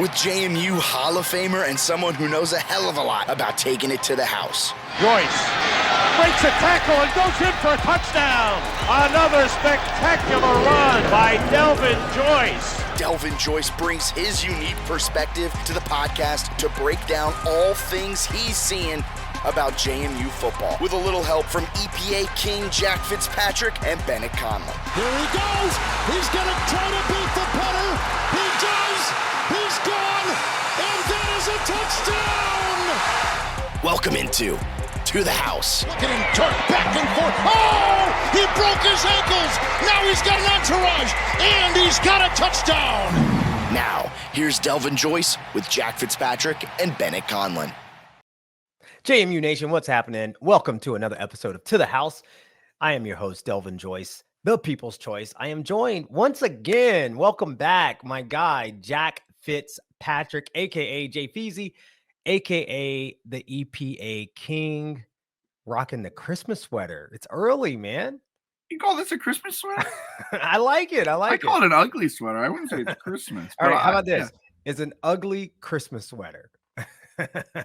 with JMU Hall of Famer and someone who knows a hell of a lot about taking it to the house. Joyce breaks a tackle and goes in for a touchdown. Another spectacular run by Delvin Joyce. Delvin Joyce brings his unique perspective to the podcast to break down all things he's seeing about JMU football, with a little help from EPA King Jack Fitzpatrick and Bennett Conlon. Here he goes. He's going to try to beat the punter. He does. He's gone. And that is a touchdown. Welcome into To the House. Getting turned back and forth. Oh, he broke his ankles. Now he's got an entourage. And he's got a touchdown. Now, here's Delvin Joyce with Jack Fitzpatrick and Bennett Conlon. JMU Nation, what's happening? Welcome to another episode of To the House. I am your host, Delvin Joyce, the People's Choice. I am joined once again, welcome back, my guy, Jack Fitzpatrick, a.k.a. Jay Feezy, a.k.a. the EPA King, rocking the Christmas sweater. It's early, man. You call this a Christmas sweater? I like it. I call it an ugly sweater. I wouldn't say it's Christmas. All right, how about this? Yeah. It's an ugly Christmas sweater.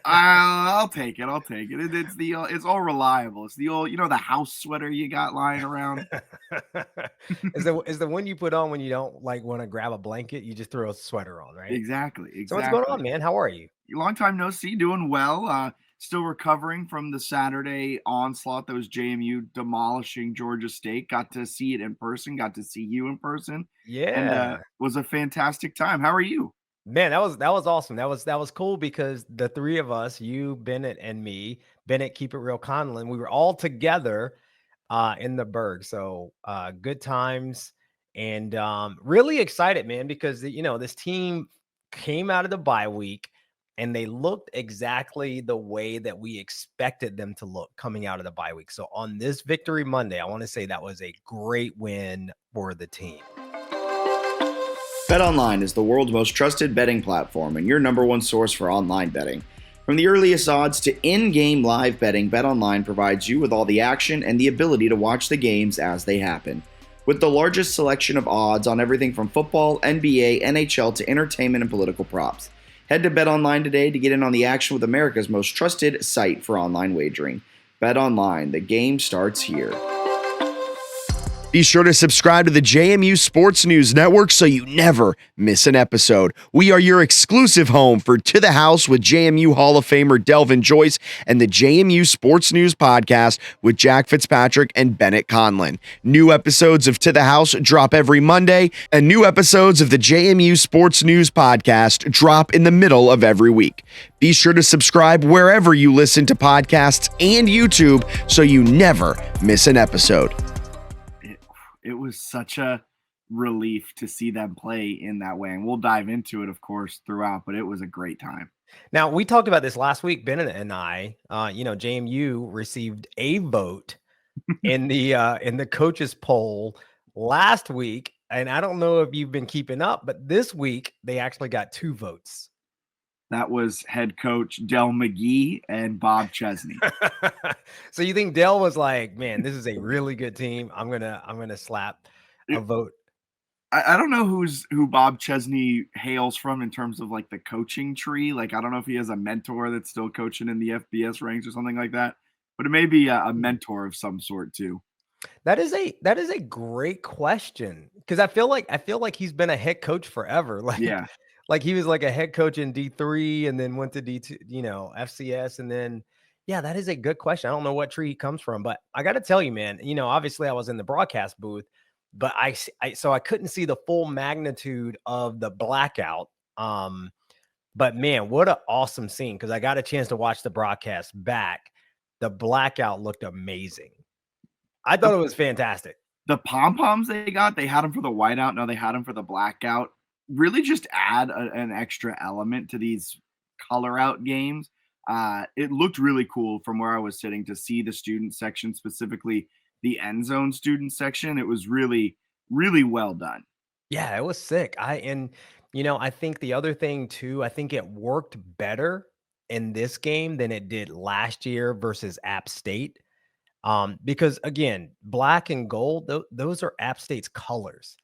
I'll take it. It's all reliable. It's the old, the house sweater you got lying around. is the one you put on when you don't want to grab a blanket? You just throw a sweater on, right? Exactly. So what's going on, man? How are you? Long time no see. Doing well. Still recovering from the Saturday onslaught that was JMU demolishing Georgia State. Got to see it in person. Got to see you in person. Yeah, and was a fantastic time. How are you? Man, that was awesome. That was cool because the three of us, you, Bennett, and me, Bennett, Keep It Real Conlon, we were all together in the Berg. So good times and really excited, man, because this team came out of the bye week and they looked exactly the way that we expected them to look coming out of the bye week. So on this Victory Monday, I want to say that was a great win for the team. BetOnline is the world's most trusted betting platform and your number one source for online betting. From the earliest odds to in-game live betting, BetOnline provides you with all the action and the ability to watch the games as they happen. With the largest selection of odds on everything from football, NBA, NHL to entertainment and political props. Head to BetOnline today to get in on the action with America's most trusted site for online wagering. BetOnline, the game starts here. Be sure to subscribe to the JMU Sports News Network so you never miss an episode. We are your exclusive home for To the House with JMU Hall of Famer Delvin Joyce and the JMU Sports News Podcast with Jack Fitzpatrick and Bennett Conlon. New episodes of To the House drop every Monday, and new episodes of the JMU Sports News Podcast drop in the middle of every week. Be sure to subscribe wherever you listen to podcasts and YouTube so you never miss an episode. It was such a relief to see them play in that way. And we'll dive into it, of course, throughout, but it was a great time. Now, we talked about this last week, Bennett and I. JMU received a vote in the coaches poll last week. And I don't know if you've been keeping up, but this week they actually got 2 votes. That was head coach Del McGee and Bob Chesney. So you think Del was like, man, this is a really good team. I'm gonna slap a vote. I don't know who Bob Chesney hails from in terms of the coaching tree. I don't know if he has a mentor that's still coaching in the FBS ranks or something like that, but it may be a mentor of some sort too. That is a great question because I feel like he's been a head coach forever. Yeah. Like he was a head coach in D3 and then went to D2, FCS. And then, yeah, that is a good question. I don't know what tree he comes from, but I got to tell you, man, obviously I was in the broadcast booth, but so I couldn't see the full magnitude of the blackout. But man, what an awesome scene. Cause I got a chance to watch the broadcast back. The blackout looked amazing. I thought it was fantastic. The pom-poms they had them for the whiteout. No, they had them for the blackout. Really just add an extra element to these color out games. It looked really cool from where I was sitting to see the student section, specifically the end zone student section. It was really, really well done. Yeah, it was sick. I think the other thing too, I think it worked better in this game than it did last year versus App State. Because again, black and gold, those are App State's colors.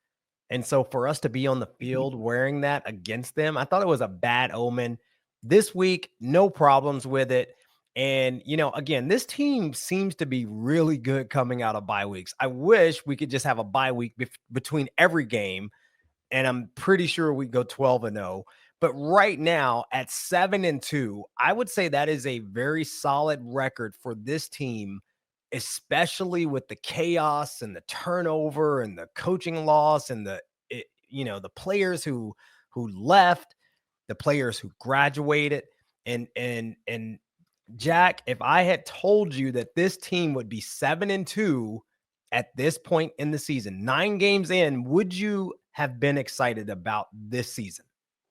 And so for us to be on the field wearing that against them, I thought it was a bad omen. This week, no problems with it. And, again, this team seems to be really good coming out of bye weeks. I wish we could just have a bye week between every game, and I'm pretty sure we go 12-0. But right now at 7-2, I would say that is a very solid record for this team, especially with the chaos and the turnover and the coaching loss and the players who left, the players who graduated. And Jack, if I had told you that this team would be 7-2 at this point in the season, 9 games in, would you have been excited about this season?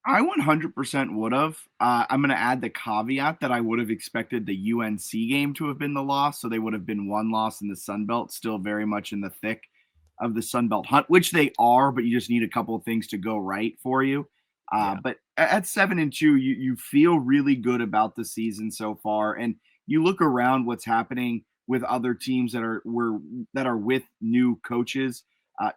I 100% would have. I'm going to add the caveat that I would have expected the UNC game to have been the loss. So they would have been 1 loss in the Sun Belt, still very much in the thick of the Sun Belt hunt, which they are, but you just need a couple of things to go right for you. But at 7-2, you feel really good about the season so far. And you look around what's happening with other teams that are with new coaches.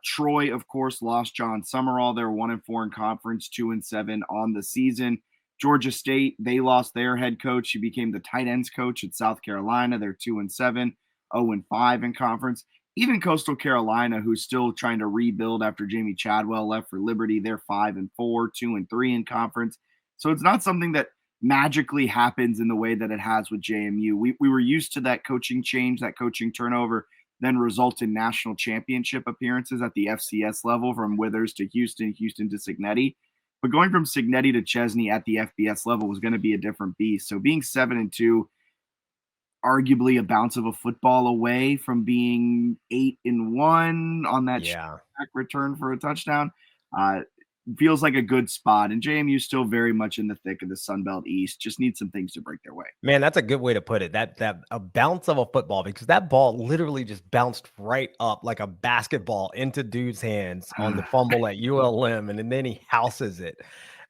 Troy, of course, lost John Summerall. They're 1-4 in conference, 2-7 on the season. Georgia State, they lost their head coach. He became the tight ends coach at South Carolina. They're 2-7, 0-5 in conference. Even Coastal Carolina, who's still trying to rebuild after Jamie Chadwell left for Liberty, they're 5-4, 2-3 in conference. So it's not something that magically happens in the way that it has with JMU. We were used to that coaching change, that coaching turnover, then result in national championship appearances at the FCS level from Withers to Houston to Signetti. But going from Signetti to Chesney at the FBS level was going to be a different beast. So being 7-2, arguably a bounce of a football away from being 8-1 on that return for a touchdown, feels like a good spot. And JMU still very much in the thick of the Sun Belt East. Just need some things to break their way. Man, that's a good way to put it. That a bounce of a football, because that ball literally just bounced right up like a basketball into dude's hands on the fumble at ULM, and then he houses it.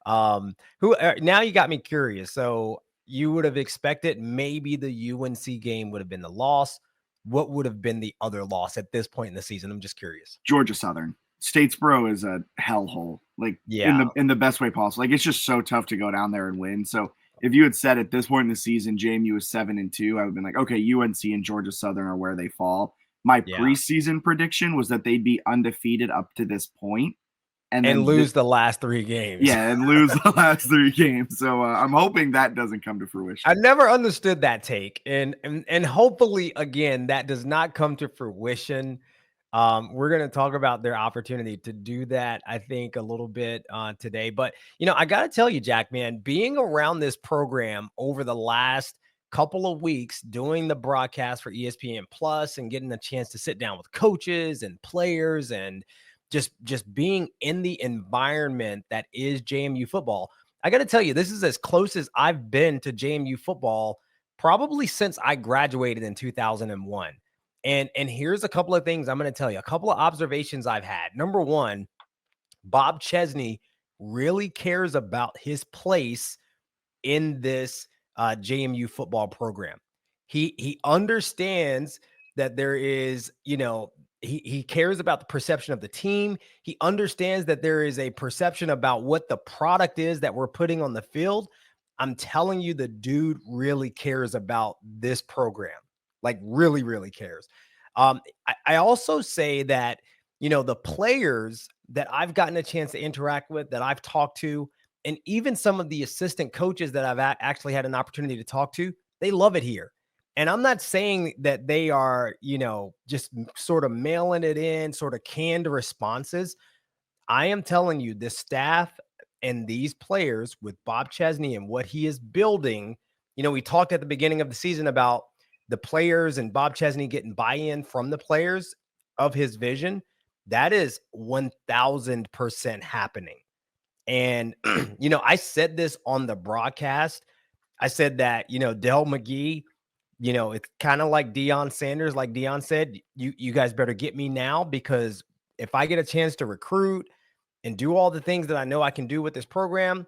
Now you got me curious. So you would have expected maybe the UNC game would have been the loss. What would have been the other loss at this point in the season? I'm just curious. Georgia Southern. Statesboro is a hellhole, in the best way possible. Like, it's just so tough to go down there and win. So if you had said at this point in the season JMU was 7-2, I would have been like, okay, UNC and Georgia Southern are where they fall. My preseason prediction was that they'd be undefeated up to this point, and then lose the last 3 games. Yeah, and lose the last 3 games. So I'm hoping that doesn't come to fruition. I never understood that take, and hopefully again that does not come to fruition. We're going to talk about their opportunity to do that, I think, a little bit today. But, I got to tell you, Jack, man, being around this program over the last couple of weeks, doing the broadcast for ESPN Plus and getting a chance to sit down with coaches and players and just being in the environment that is JMU football, I got to tell you, this is as close as I've been to JMU football probably since I graduated in 2001. And here's a couple of things I'm going to tell you, a couple of observations I've had. Number one, Bob Chesney really cares about his place in this JMU football program. He understands that there is, he cares about the perception of the team. He understands that there is a perception about what the product is that we're putting on the field. I'm telling you, the dude really cares about this program. Like really, really cares. I also say that, the players that I've gotten a chance to interact with, that I've talked to, and even some of the assistant coaches that I've actually had an opportunity to talk to, they love it here. And I'm not saying that they are, just sort of mailing it in, sort of canned responses. I am telling you, the staff and these players with Bob Chesney and what he is building, we talked at the beginning of the season about the players and Bob Chesney getting buy-in from the players of his vision. That is 1000% happening. And, I said this on the broadcast. I said that, Del McGee, it's kind of like Deion Sanders. Like Deion said, you guys better get me now, because if I get a chance to recruit and do all the things that I know I can do with this program,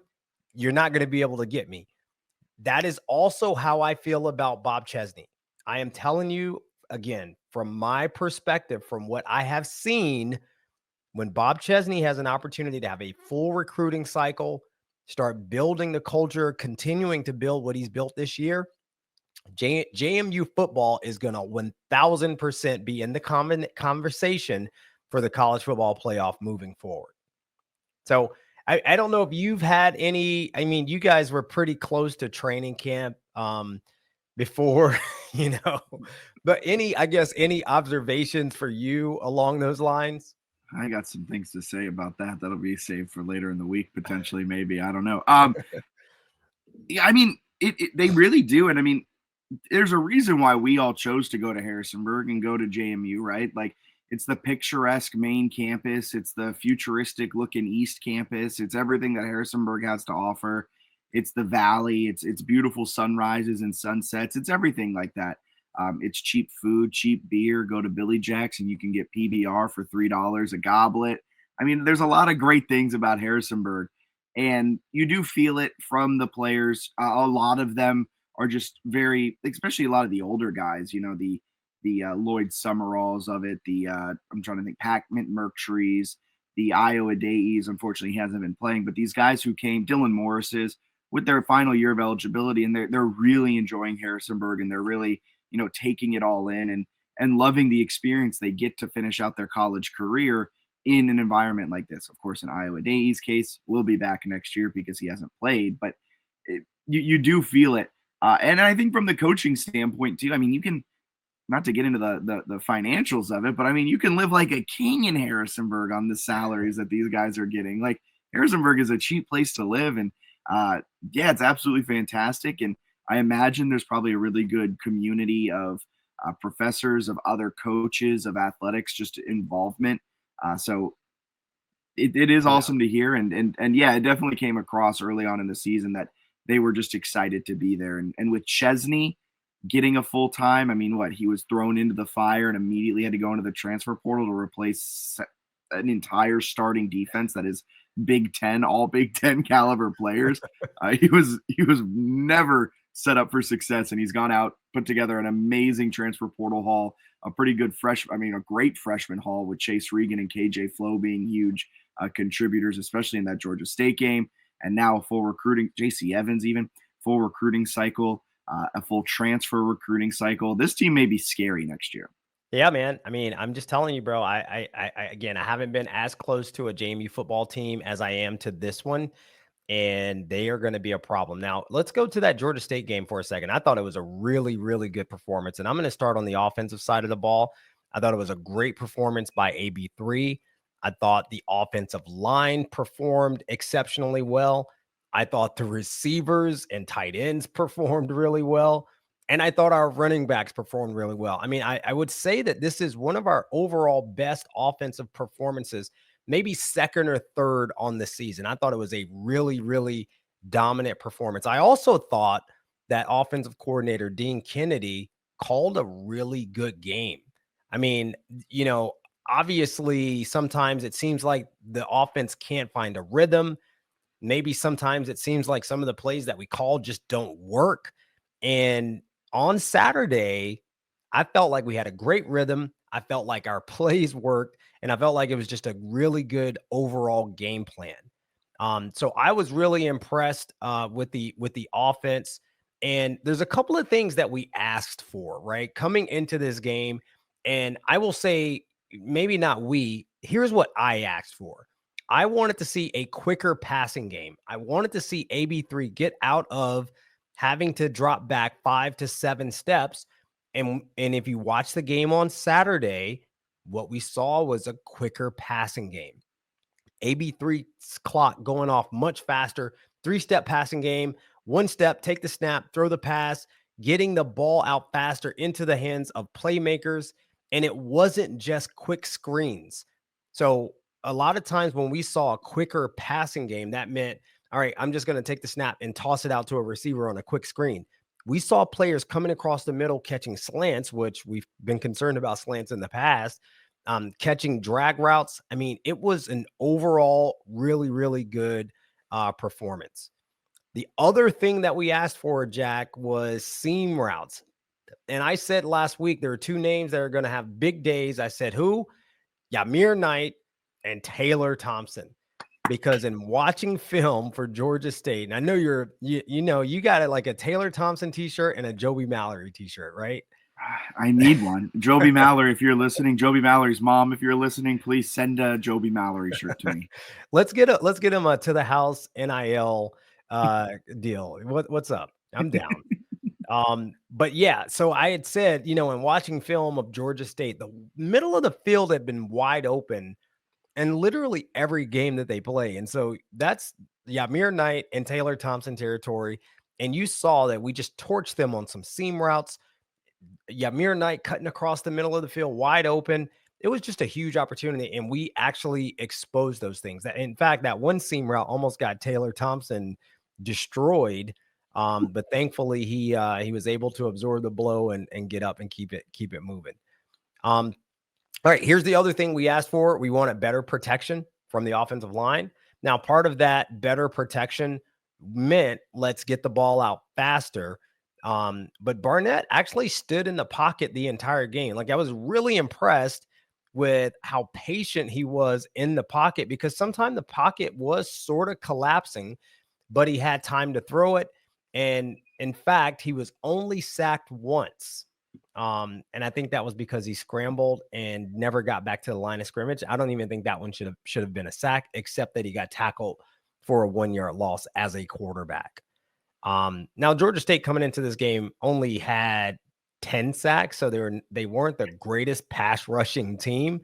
you're not going to be able to get me. That is also how I feel about Bob Chesney. I am telling you, again, from my perspective, from what I have seen, when Bob Chesney has an opportunity to have a full recruiting cycle, start building the culture, continuing to build what he's built this year, JMU football is going to 1000% be in the conversation for the college football playoff moving forward. So I don't know if you've had any, I mean, you guys were pretty close to training camp before, but any observations for you along those lines? I got some things to say about that. That'll be saved for later in the week, potentially, maybe. I don't know. Yeah, I mean, they really do. And I mean, there's a reason why we all chose to go to Harrisonburg and go to JMU, right? Like, it's the picturesque main campus. It's the futuristic looking East campus. It's everything that Harrisonburg has to offer. It's the valley. It's beautiful sunrises and sunsets. It's everything like that. It's cheap food, cheap beer. Go to Billy Jack's and you can get PBR for $3 a goblet. I mean, there's a lot of great things about Harrisonburg, and you do feel it from the players. A lot of them are just very, especially a lot of the older guys, the Lloyd Summeralls of it, I'm trying to think, Packman Mercurys, the Iowa Days. Unfortunately, he hasn't been playing, but these guys who came, Dylan Morris's, with their final year of eligibility, and they're really enjoying Harrisonburg, and they're really, taking it all in and loving the experience they get to finish out their college career in an environment like this. Of course, in Iowa Days' case, we'll be back next year because he hasn't played, but you do feel it. And I think from the coaching standpoint too, I mean, you can, not to get into the financials of it, but I mean, you can live like a king in Harrisonburg on the salaries that these guys are getting. Like, Harrisonburg is a cheap place to live. And yeah, it's absolutely fantastic. And I imagine there's probably a really good community of professors, of other coaches, of athletics, just involvement. So it is awesome to hear. And yeah, it definitely came across early on in the season that they were just excited to be there. And with Chesney getting a full time, I mean, he was thrown into the fire and immediately had to go into the transfer portal to replace an entire starting defense that is Big Ten, all Big Ten caliber players. He was never set up for success, and he's gone out, put together an amazing transfer portal haul, a great freshman haul with Chase Regan and KJ Flo being huge contributors, especially in that Georgia State game. And now a full recruiting, JC Evans even, full recruiting cycle, a full transfer recruiting cycle. This team may be scary next year. Yeah, man. I mean, I'm just telling you, bro, I haven't been as close to a JMU football team as I am to this one, and they are going to be a problem. Now, let's go to that Georgia State game for a second. I thought it was a really, really good performance, and I'm going to start on the offensive side of the ball. I thought it was a great performance by AB3. I thought the offensive line performed exceptionally well. I thought the receivers and tight ends performed really well. And I thought our running backs performed really well. I mean, I would say that this is one of our overall best offensive performances, maybe second or third on the season. I thought it was a really, really dominant performance. I also thought that offensive coordinator Dean Kennedy called a really good game. I mean, obviously sometimes it seems like the offense can't find a rhythm. Maybe sometimes it seems like some of the plays that we call just don't work. And on Saturday, I felt like we had a great rhythm. I felt like our plays worked, and I felt like it was just a really good overall game plan. So I was really impressed with the offense. And there's a couple of things that we asked for, right, coming into this game. And I will say, maybe not we. Here's what I asked for. I wanted to see a quicker passing game. I wanted to see AB3 get out of having to drop back 5 to 7 steps. And if you watch the game on Saturday, what we saw was a quicker passing game. AB3's clock going off much faster, 3-step passing game, 1 step, take the snap, throw the pass, getting the ball out faster into the hands of playmakers. And it wasn't just quick screens. So a lot of times when we saw a quicker passing game, that meant, all right, I'm just going to take the snap and toss it out to a receiver on a quick screen. We saw players coming across the middle, catching slants, which we've been concerned about slants in the past, catching drag routes. I mean, it was an overall really, really good performance. The other thing that we asked for, Jack, was seam routes. And I said last week, there are 2 names that are going to have big days. I said, who? Yamir Knight and Taylor Thompson, because in watching film for Georgia State, and I know you got it, like a Taylor Thompson t-shirt and a Joby Mallory t-shirt, right? I need one. Joby Mallory, if you're listening, Joby Mallory's mom, if you're listening, please send a Joby Mallory shirt to me. Let's get him a to the house NIL deal. What's up? I'm down. But yeah, so I had said, in watching film of Georgia State, the middle of the field had been wide open and literally every game that they play. And so that's Yamir Knight and Taylor Thompson territory. And you saw that we just torched them on some seam routes. Yamir Knight cutting across the middle of the field wide open. It was just a huge opportunity, and we actually exposed those things. That, in fact, that one seam route almost got Taylor Thompson destroyed. But thankfully he was able to absorb the blow and get up and keep it moving. All right, here's the other thing we asked for. We wanted better protection from the offensive line. Now, part of that better protection meant let's get the ball out faster. But Barnett actually stood in the pocket the entire game. Like, I was really impressed with how patient he was in the pocket, because sometimes the pocket was sort of collapsing, but he had time to throw it. And in fact, he was only sacked once. And I think that was because he scrambled and never got back to the line of scrimmage. I don't even think that one should have been a sack, except that he got tackled for a 1-yard loss as a quarterback. Now Georgia State coming into this game only had 10 sacks, so they weren't the greatest pass rushing team,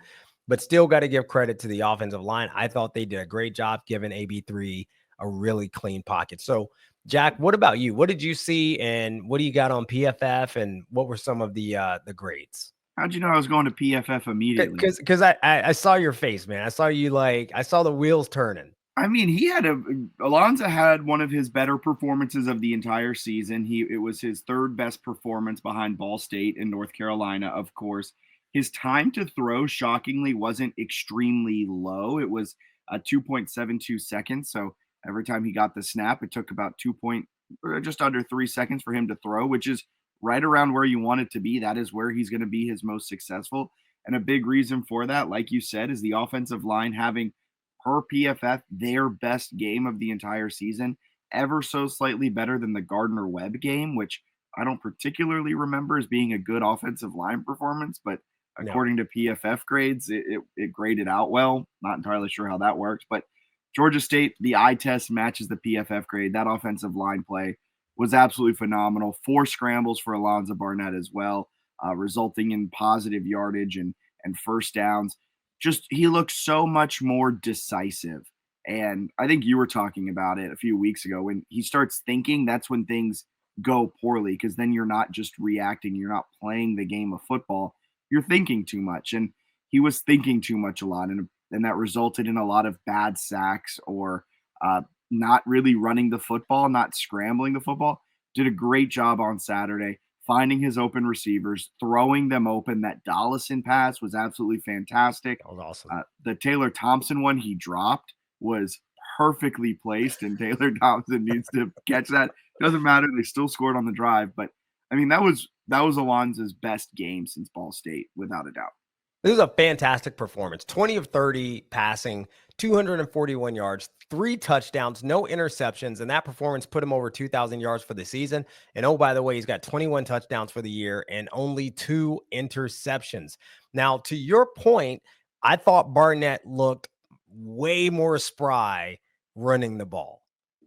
but still got to give credit to the offensive line. I thought they did a great job giving AB3 a really clean pocket. So, Jack, what about you? What did you see, and what do you got on PFF, and what were some of the grades? How'd you know I was going to PFF immediately? Because I saw your face, man. I saw you, I saw the wheels turning. I mean, Alonza had one of his better performances of the entire season. It was his third best performance behind Ball State and North Carolina, of course. His time to throw, shockingly, wasn't extremely low. It was 2.72 seconds. So every time he got the snap, it took about just under 3 seconds for him to throw, which is right around where you want it to be. That is where he's going to be his most successful. And a big reason for that, like you said, is the offensive line having, per PFF, their best game of the entire season, ever so slightly better than the Gardner-Webb game, which I don't particularly remember as being a good offensive line performance, but according to PFF grades, it graded out well. Not entirely sure how that works, but Georgia State, the eye test matches the PFF grade. That offensive line play was absolutely phenomenal. 4 scrambles for Alonza Barnett as well, resulting in positive yardage and first downs. Just, he looked so much more decisive. And I think you were talking about it a few weeks ago. When he starts thinking, that's when things go poorly, because then you're not just reacting. You're not playing the game of football. You're thinking too much. And he was thinking too much a lot. And that resulted in a lot of bad sacks or not really running the football, not scrambling the football. Did a great job on Saturday, finding his open receivers, throwing them open. That Dollison pass was absolutely fantastic. That was awesome. The Taylor Thompson one he dropped was perfectly placed, and Taylor Thompson needs to catch that. Doesn't matter. They still scored on the drive. But, I mean, that was Alonza's best game since Ball State, without a doubt. This is a fantastic performance. 20 of 30 passing, 241 yards, 3 touchdowns, no interceptions, and that performance put him over 2,000 yards for the season. And oh, by the way, he's got 21 touchdowns for the year and only 2 interceptions. Now, to your point, I thought Barnett looked way more spry running the ball.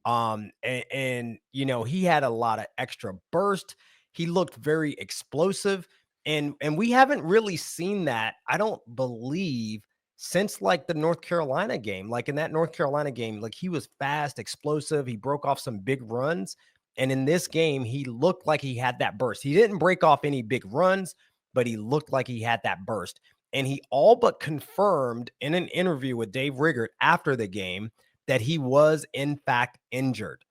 And he had a lot of extra burst. He looked very explosive. And we haven't really seen that, I don't believe, since the North Carolina game. In that North Carolina game, he was fast, explosive. He broke off some big runs. And in this game, he looked like he had that burst. He didn't break off any big runs, but he looked like he had that burst. And he all but confirmed in an interview with Dave Riggert after the game that he was, in fact, injured.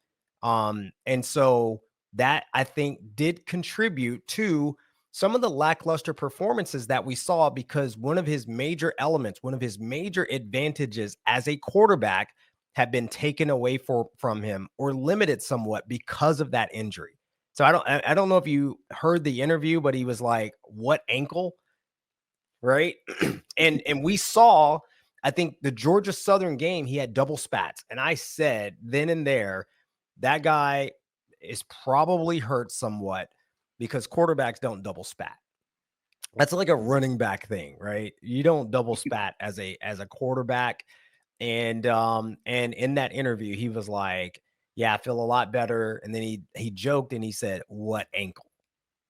And so that, I think, did contribute to some of the lackluster performances that we saw, because one of his major elements, one of his major advantages as a quarterback had been taken away from him or limited somewhat because of that injury. So I don't know if you heard the interview, but he was like, what ankle? Right. And we saw I think the Georgia Southern game, he had double spats. And I said then and there, that guy is probably hurt somewhat because quarterbacks don't double spat. That's like a running back thing, right? You don't double spat as a quarterback. And in that interview, he was like, "Yeah, I feel a lot better." And then he joked and he said, "What ankle?"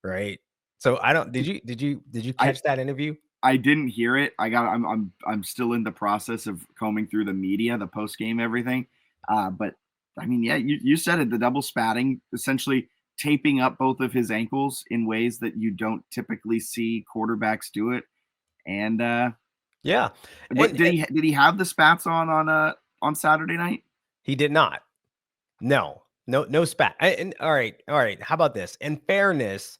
Right? So I don't did you I catch that interview? I didn't hear it. I'm still in the process of combing through the media, the post game, everything. But I mean, yeah, you said it. The double spatting, essentially taping up both of his ankles in ways that you don't typically see quarterbacks do it. And Yeah. what did he have the spats on Saturday night? He did not. No. No spat. And all right. How about this? In fairness,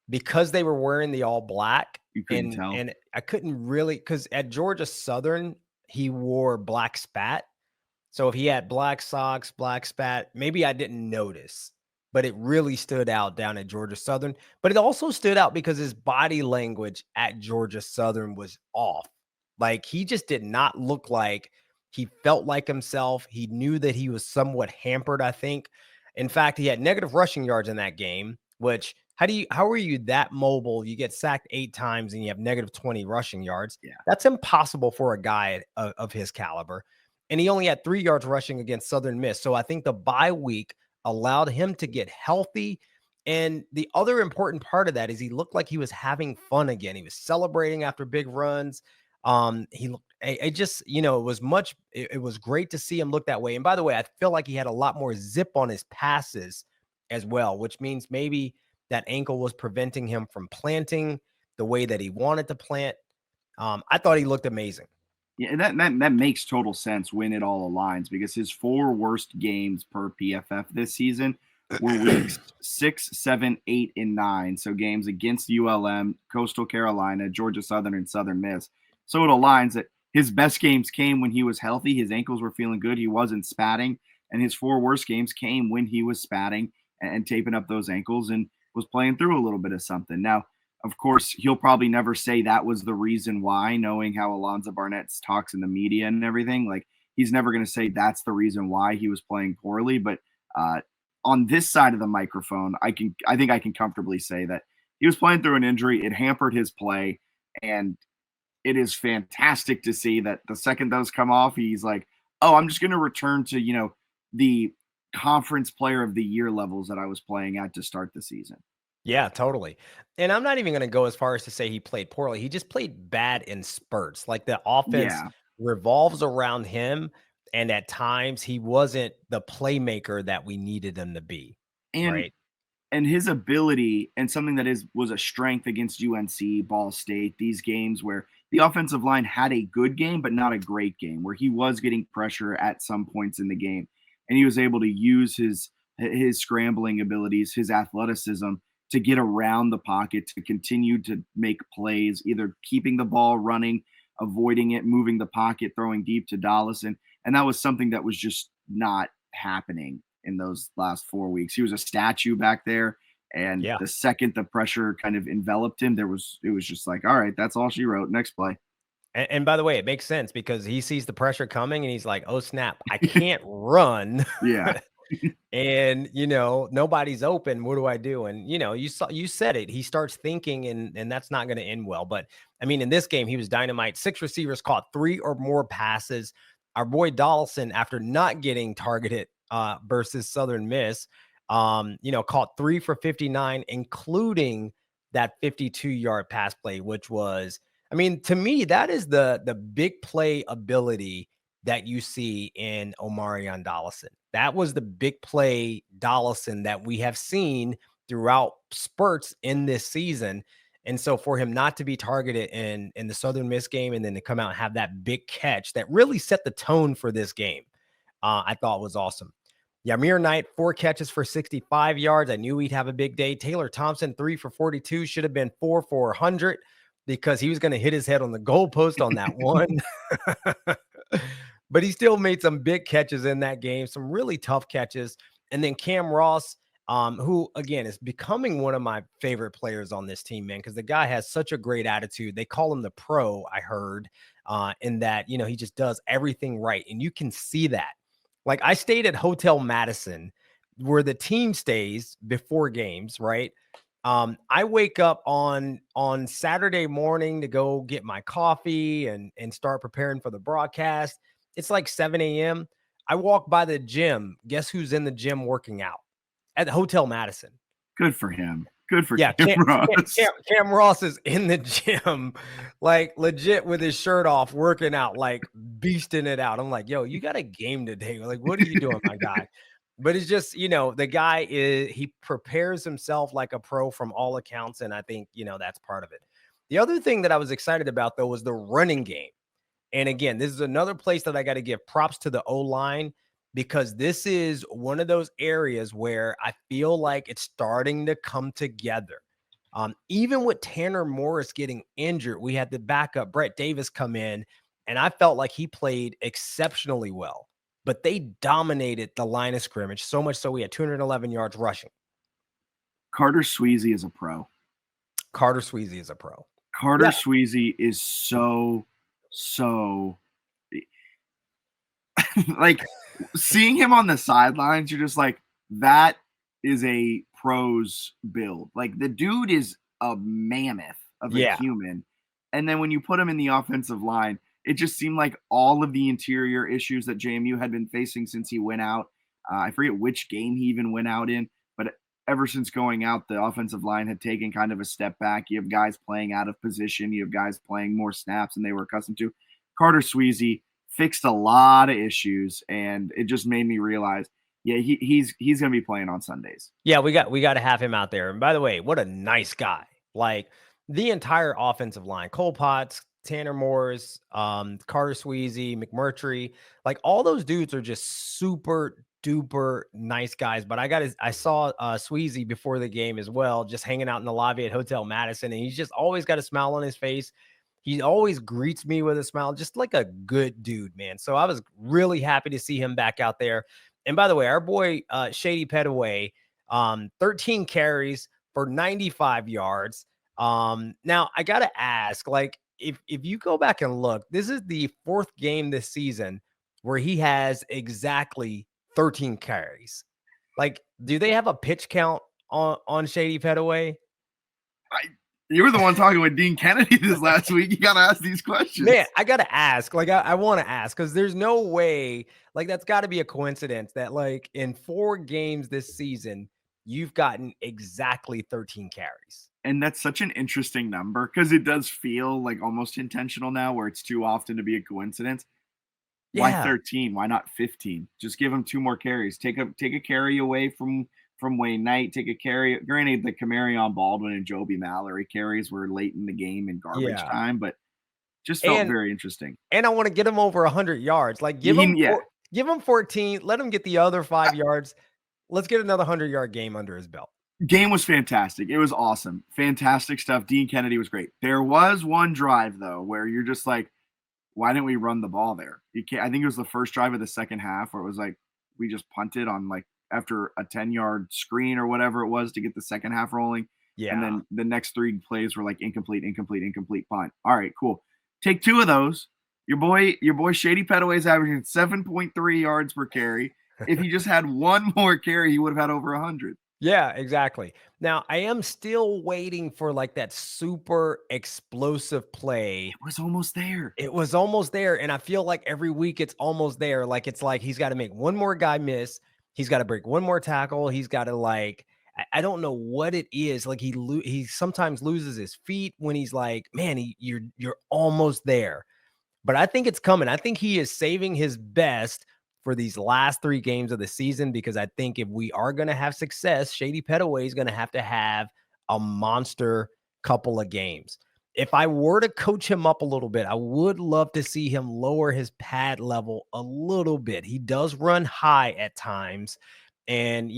because they were wearing the all black, You couldn't tell. and I couldn't really, because at Georgia Southern, he wore black spat. So if he had black socks, black spat, maybe I didn't notice, but it really stood out down at Georgia Southern. But it also stood out because his body language at Georgia Southern was off. Like he just did not look like he felt like himself. He knew that he was somewhat hampered, I think. In fact, he had negative rushing yards in that game, which how are you that mobile? You get sacked 8 times and you have negative 20 rushing yards. Yeah. That's impossible for a guy of his caliber. And he only had 3 yards rushing against Southern Miss. So I think the bye week allowed him to get healthy. And the other important part of that is he looked like he was having fun again. He was celebrating after big runs. He looked, it just, it was great to see him look that way. And by the way, I feel like he had a lot more zip on his passes as well, which means maybe that ankle was preventing him from planting the way that he wanted to plant. I thought he looked amazing. Yeah, that makes total sense when it all aligns because his 4 worst games per PFF this season were weeks 6, 7, 8, and 9. So games against ULM, Coastal Carolina, Georgia Southern, and Southern Miss. So it aligns that his best games came when he was healthy. His ankles were feeling good. He wasn't spatting. And his 4 worst games came when he was spatting and taping up those ankles and was playing through a little bit of something. Now, of course, he'll probably never say that was the reason why, knowing how Alonza Barnett talks in the media and everything. Like, he's never going to say that's the reason why he was playing poorly. But on this side of the microphone, I think I can comfortably say that he was playing through an injury. It hampered his play. And it is fantastic to see that the second those come off, he's like, oh, I'm just going to return to, the conference player of the year levels that I was playing at to start the season. Yeah, totally. And I'm not even going to go as far as to say he played poorly. He just played bad in spurts. Like the offense revolves around him. And at times he wasn't the playmaker that we needed him to be. And right. And his ability and something that was a strength against UNC, Ball State, these games where the offensive line had a good game, but not a great game, where he was getting pressure at some points in the game. And he was able to use his scrambling abilities, his athleticism to get around the pocket, to continue to make plays, either keeping the ball running, avoiding it, moving the pocket, throwing deep to Dollison. And that was something that was just not happening in those last 4 weeks. He was a statue back there. And the second the pressure kind of enveloped him, it was just like, all right, that's all she wrote. Next play. And by the way, it makes sense because he sees the pressure coming and he's like, oh, snap, I can't run. Yeah. And, nobody's open. What do I do? And, you said it. He starts thinking and that's not going to end well. But I mean, in this game, he was dynamite. 6 receivers caught 3 or more passes. Our boy Dollison, after not getting targeted versus Southern Miss, caught 3 for 59, including that 52-yard pass play, which was, I mean, to me, that is the big play ability that you see in Omarion Dollison. That was the big play Dollison that we have seen throughout spurts in this season. And so for him not to be targeted in the Southern Miss game and then to come out and have that big catch that really set the tone for this game, I thought was awesome. Yamir Knight, 4 catches for 65 yards. I knew he'd have a big day. Taylor Thompson, 3 for 42, should have been 4 for 100 because he was going to hit his head on the goalpost on that one. But he still made some big catches in that game, some really tough catches. And then Cam Ross, who, again, is becoming one of my favorite players on this team, man, because the guy has such a great attitude. They call him the pro, I heard. in that, he just does everything right. And you can see that. Like, I stayed at Hotel Madison where the team stays before games, right? I wake up on Saturday morning to go get my coffee and start preparing for the broadcast. It's like 7 a.m. I walk by the gym. Guess who's in the gym working out? At the Hotel Madison. Good for him. Good for Yeah, Cam Ross. Cam Ross is in the gym, like legit with his shirt off, working out, like beasting it out. I'm like, yo, you got a game today. Like, what are you doing, my guy? But it's just, the guy he prepares himself like a pro from all accounts. And I think, that's part of it. The other thing that I was excited about, though, was the running game. And again, this is another place that I got to give props to the O-line, because this is one of those areas where I feel like it's starting to come together. Even with Tanner Morris getting injured, we had the backup Brett Davis come in, and I felt like he played exceptionally well. But they dominated the line of scrimmage, so much so we had 211 yards rushing. Carter Sweezy is a pro. Carter Sweezy is a pro. Carter Sweezy is so like, seeing him on the sidelines, you're just like, that is a pro's build. Like, the dude is a mammoth of a human. And then when you put him in the offensive line, it just seemed like all of the interior issues that JMU had been facing since he went out. I forget which game he even went out in, but ever since going out, the offensive line had taken kind of a step back. You have guys playing out of position. You have guys playing more snaps than they were accustomed to. Carter Sweezy fixed a lot of issues, and it just made me realize, he's going to be playing on Sundays. Yeah, we got to have him out there. And by the way, what a nice guy. Like, the entire offensive line, Cole Potts, Tanner Morris, Carter Sweezy, McMurtry, like, all those dudes are just super duper nice guys. But I saw Sweezy before the game as well, just hanging out in the lobby at Hotel Madison, and he's just always got a smile on his face. He always greets me with a smile, just like a good dude, man. So I was really happy to see him back out there. And by the way, our boy Shady Petaway, 13 carries for 95 yards. Now I gotta ask, like, if you go back and look, this is the fourth game this season where he has exactly 13 carries. Like, do they have a pitch count on Shady Petaway? You were the one talking with Dean Kennedy this last week. You got to ask these questions. Man, I got to ask. Like, I want to ask, because there's no way, like, that's got to be a coincidence that, like, in 4 games this season, you've gotten exactly 13 carries. And that's such an interesting number, because it does feel like almost intentional now, where it's too often to be a coincidence. Why 13? Why not 15? Just give him 2 more carries. Take a carry away from Wayne Knight. Take a carry. Granted, the Camarion Baldwin and Joby Mallory carries were late in the game in garbage time, but just felt very interesting. And I want to get him over 100 yards. Like, give him 14. Let him get the other 5 yards. Let's get another 100-yard game under his belt. Game was fantastic. It was awesome. Fantastic stuff. Dean Kennedy was great. There was one drive, though, where you're just like, why didn't we run the ball there? I think it was the first drive of the second half where it was like, we just punted on, like, after a 10-yard screen or whatever it was to get the second half rolling. Yeah. And then the next 3 plays were like incomplete punt. All right, cool. Take 2 of those. Your boy Shady Petaway is averaging 7.3 yards per carry. If he just had 1 more carry, he would have had over 100. Yeah, exactly. Now, I am still waiting for, like, that super explosive play. It was almost there. And I feel like every week it's almost there. Like, it's like he's got to make 1 more guy miss. He's got to break 1 more tackle. He's got to, like, I don't know what it is. Like, he sometimes loses his feet when he's like, man, you're almost there. But I think it's coming. I think he is saving his best for these last 3 games of the season, because I think if we are going to have success, Shady Petaway is going to have a monster couple of games. If I were to coach him up a little bit, I would love to see him lower his pad level a little bit. He does run high at times. And,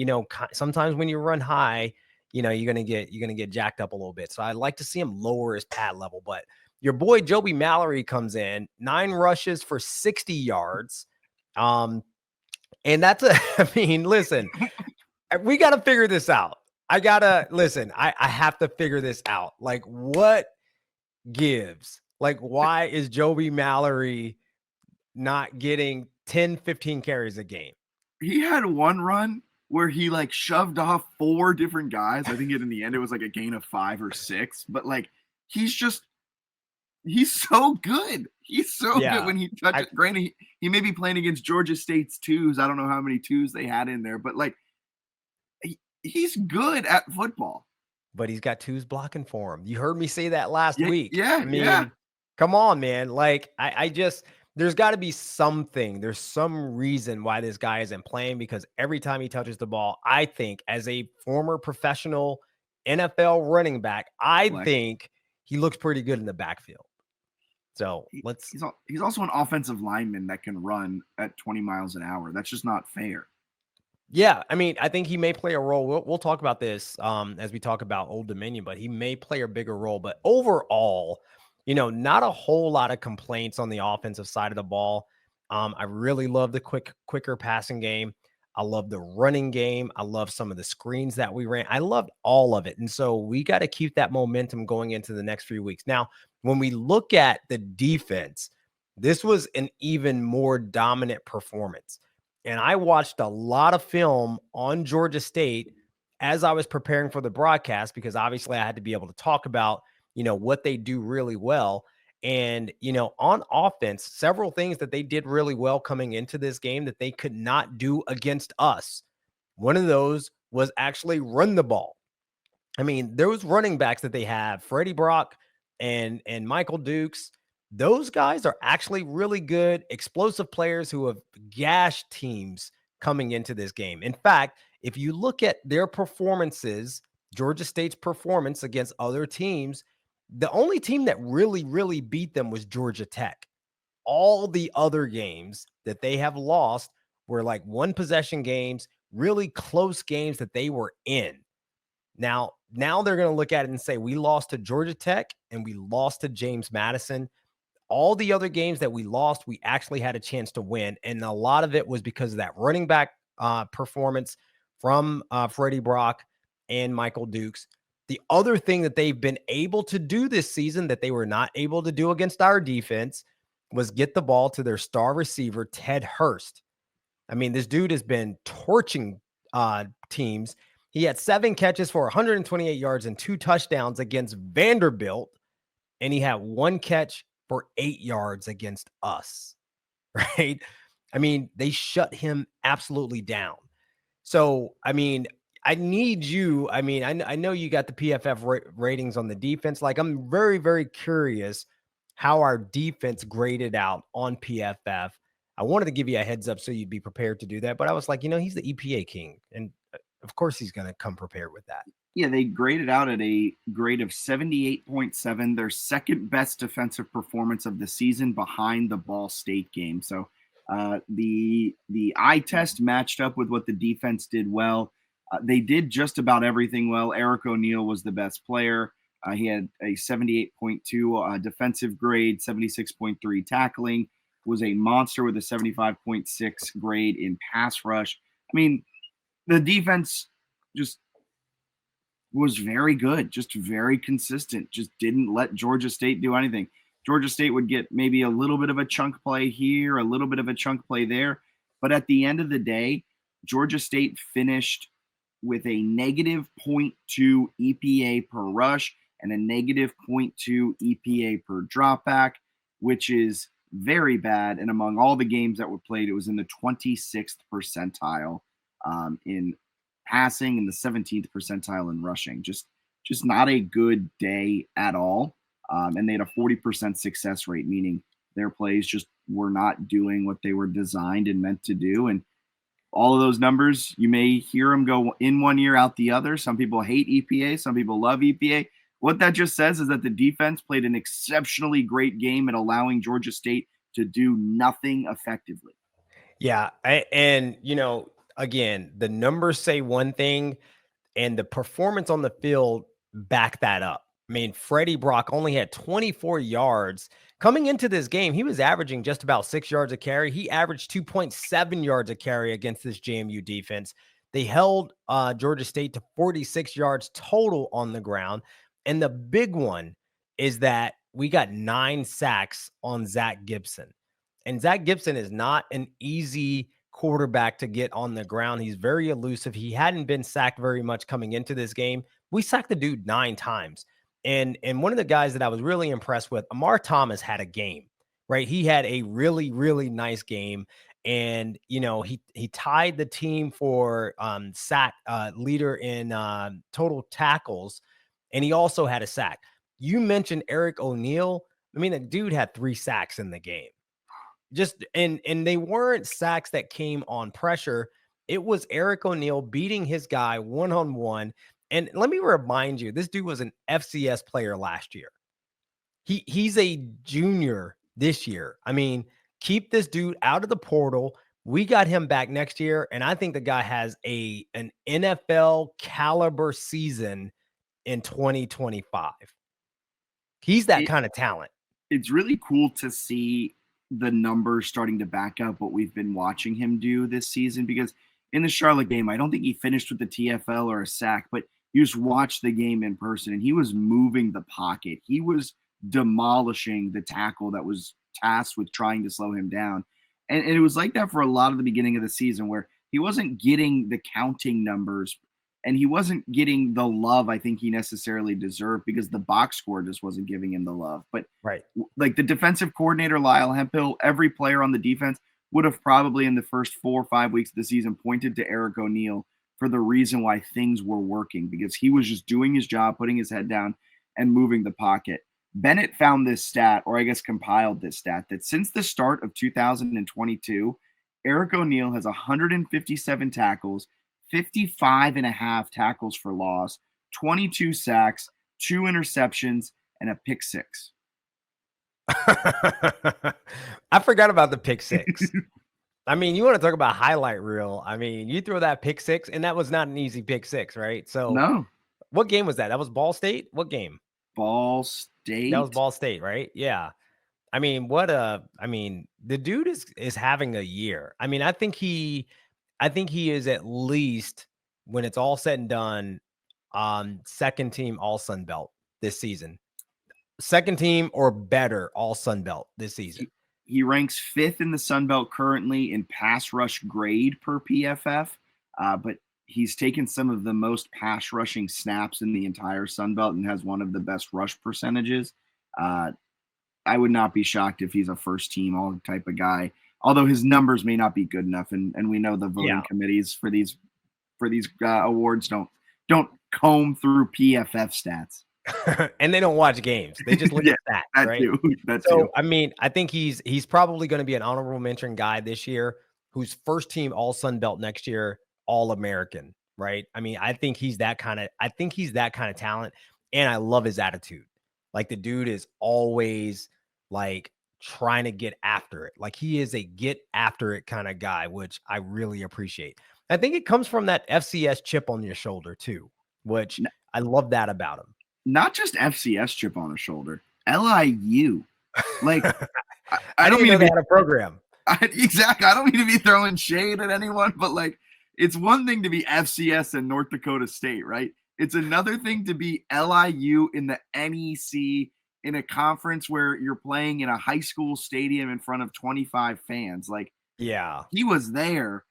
sometimes when you run high, you're going to get jacked up a little bit. So I'd like to see him lower his pad level. But your boy Joby Mallory comes in, 9 rushes for 60 yards. And that's listen, we got to figure this out. I have to figure this out. Like, what gives Like, why is Joby Mallory not getting 10, 15 carries a game? He had one run where he like shoved off 4 different guys. I think in the end it was like a gain of 5 or 6, but like he's so good. He's so good Yeah. when he touches. Granted, he may be playing against Georgia State's twos. I don't know how many twos they had in there, but like he's good at football. But he's got twos blocking for him. You heard me say that last week. Yeah, I mean, yeah. come on, man. Like, I just, there's got to be something. There's some reason why this guy isn't playing, because every time he touches the ball, I think as a former professional NFL running back, I think he looks pretty good in the backfield. So he's also an offensive lineman that can run at 20 miles an hour. That's just not fair. Yeah, I mean, I think he may play a role. We'll talk about this as we talk about Old Dominion, but he may play a bigger role. But overall, not a whole lot of complaints on the offensive side of the ball. I really love the quicker passing game. I love the running game. I love some of the screens that we ran. I loved all of it. And so we got to keep that momentum going into the next few weeks. Now, when we look at the defense, this was an even more dominant performance. And I watched a lot of film on Georgia State as I was preparing for the broadcast, because obviously I had to be able to talk about, what they do really well. And, on offense, several things that they did really well coming into this game that they could not do against us. One of those was actually run the ball. I mean, those running backs that they have, Freddie Brock and Michael Dukes, those guys are actually really good, explosive players who have gashed teams coming into this game. In fact, if you look at their performances, Georgia State's performance against other teams, the only team that really, really beat them was Georgia Tech. All the other games that they have lost were like one possession games, really close games that they were in. Now they're going to look at it and say, we lost to Georgia Tech and we lost to James Madison. All the other games that we lost, we actually had a chance to win. And a lot of it was because of that running back performance from Freddie Brock and Michael Dukes. The other thing that they've been able to do this season that they were not able to do against our defense was get the ball to their star receiver, Ted Hurst. I mean, this dude has been torching teams. He had 7 catches for 128 yards and 2 touchdowns against Vanderbilt. And he had 1 catch for 8 yards against us, right? I mean, they shut him absolutely down. So, I mean, I need you. I mean, I know you got the PFF ratings on the defense. Like, I'm very, very curious how our defense graded out on PFF. I wanted to give you a heads up so you'd be prepared to do that. But I was like, he's the EPA king. And of course he's going to come prepared with that. Yeah, they graded out at a grade of 78.7, their second best defensive performance of the season behind the Ball State game. So the eye test matched up with what the defense did well. They did just about everything well. Eric O'Neill was the best player. He had a 78.2 defensive grade, 76.3 tackling, was a monster with a 75.6 grade in pass rush. I mean, the defense just was very good, just very consistent, just didn't let Georgia State do anything. Georgia State would get maybe a little bit of a chunk play here, a little bit of a chunk play there. But at the end of the day, Georgia State finished with a negative 0.2 EPA per rush and a negative 0.2 EPA per dropback, which is very bad. And among all the games that were played, it was in the 26th percentile in passing and the 17th percentile in rushing. Just not a good day at all. And they had a 40% success rate, meaning their plays just were not doing what they were designed and meant to do. And all of those numbers, you may hear them go in one year, out the other. Some people hate EPA. Some people love EPA. What that just says is that the defense played an exceptionally great game at allowing Georgia State to do nothing effectively. Yeah. And again, the numbers say one thing and the performance on the field back that up. I mean, Freddie Brock only had 24 yards. Coming into this game, he was averaging just about 6 yards a carry. He averaged 2.7 yards a carry against this JMU defense. They held Georgia State to 46 yards total on the ground. And the big one is that we got 9 sacks on Zach Gibson. And Zach Gibson is not an easy quarterback to get on the ground. He's very elusive. He hadn't been sacked very much coming into this game. We sacked the dude 9 times. And one of the guys that I was really impressed with, Amar Thomas, had a game, right? He had a really, really nice game. And, you know, he tied the team for sack leader in total tackles. And he also had a sack. You mentioned Eric O'Neal. I mean, the dude had 3 sacks in the game. And they weren't sacks that came on pressure. It was Eric O'Neal beating his guy one-on-one. And let me remind you, this dude was an FCS player last year. He's a junior this year. I mean, keep this dude out of the portal. We got him back next year, and I think the guy has an NFL caliber season in 2025. He's that kind of talent. It's really cool to see the numbers starting to back up what we've been watching him do this season, because in the Charlotte game, I don't think he finished with the TFL or a sack, but you just watched the game in person and he was moving the pocket. He was demolishing the tackle that was tasked with trying to slow him down. And it was like that for a lot of the beginning of the season, where he wasn't getting the counting numbers and he wasn't getting the love I think he necessarily deserved, because the box score just wasn't giving him the love. But right, like the defensive coordinator, Lyle Hemphill, every player on the defense would have probably in the first 4 or 5 weeks of the season pointed to Eric O'Neal for the reason why things were working, because he was just doing his job, putting his head down and moving the pocket. Bennett found this stat, or I guess compiled this stat, that since the start of 2022, Eric O'Neal has 157 tackles, 55.5 tackles for loss, 22 sacks, 2 interceptions, and a pick 6. I forgot about the pick 6. I mean, you want to talk about highlight reel. I mean, you throw that pick 6, and that was not an easy pick 6, right? So no. What game was that? That was Ball State? What game? Ball State. That was Ball State, right? Yeah. I mean, the dude is having a year. I mean, I think he is at least, when it's all said and done, second team all Sun Belt this season. Second team or better all Sun Belt this season. He ranks 5th in the Sun Belt currently in pass rush grade per PFF, but he's taken some of the most pass rushing snaps in the entire Sun Belt and has one of the best rush percentages. I would not be shocked if he's a first team all type of guy, although his numbers may not be good enough. And we know the voting committees for these awards don't comb through PFF stats. And they don't watch games. They just look at that, right? So, I mean, I think he's probably going to be an honorable mention guy this year, who's first team all Sun Belt next year, all American, right? I mean, I think he's that kind of talent, and I love his attitude. Like, the dude is always like trying to get after it. Like, he is a get after it kind of guy, which I really appreciate. I think it comes from that FCS chip on your shoulder too, which I love that about him. Not just FCS chip on his shoulder, LIU. Like, I don't mean to be had a program. Exactly. I don't mean to be throwing shade at anyone, but like, it's one thing to be FCS in North Dakota State, right? It's another thing to be LIU in the NEC in a conference where you're playing in a high school stadium in front of 25 fans. Like, yeah, he was there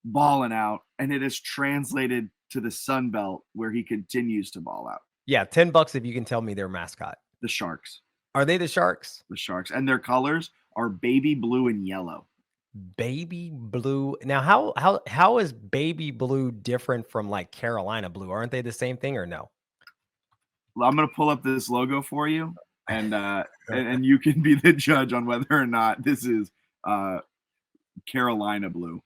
balling out, and it is translated to the Sun Belt where he continues to ball out. Yeah, $10 if you can tell me their mascot. The Sharks. Are they the Sharks? The Sharks. And their colors are baby blue and yellow. Baby blue. Now, how is baby blue different from like Carolina blue? Aren't they the same thing or no? Well, I'm going to pull up this logo for you, and and you can be the judge on whether or not this is Carolina blue.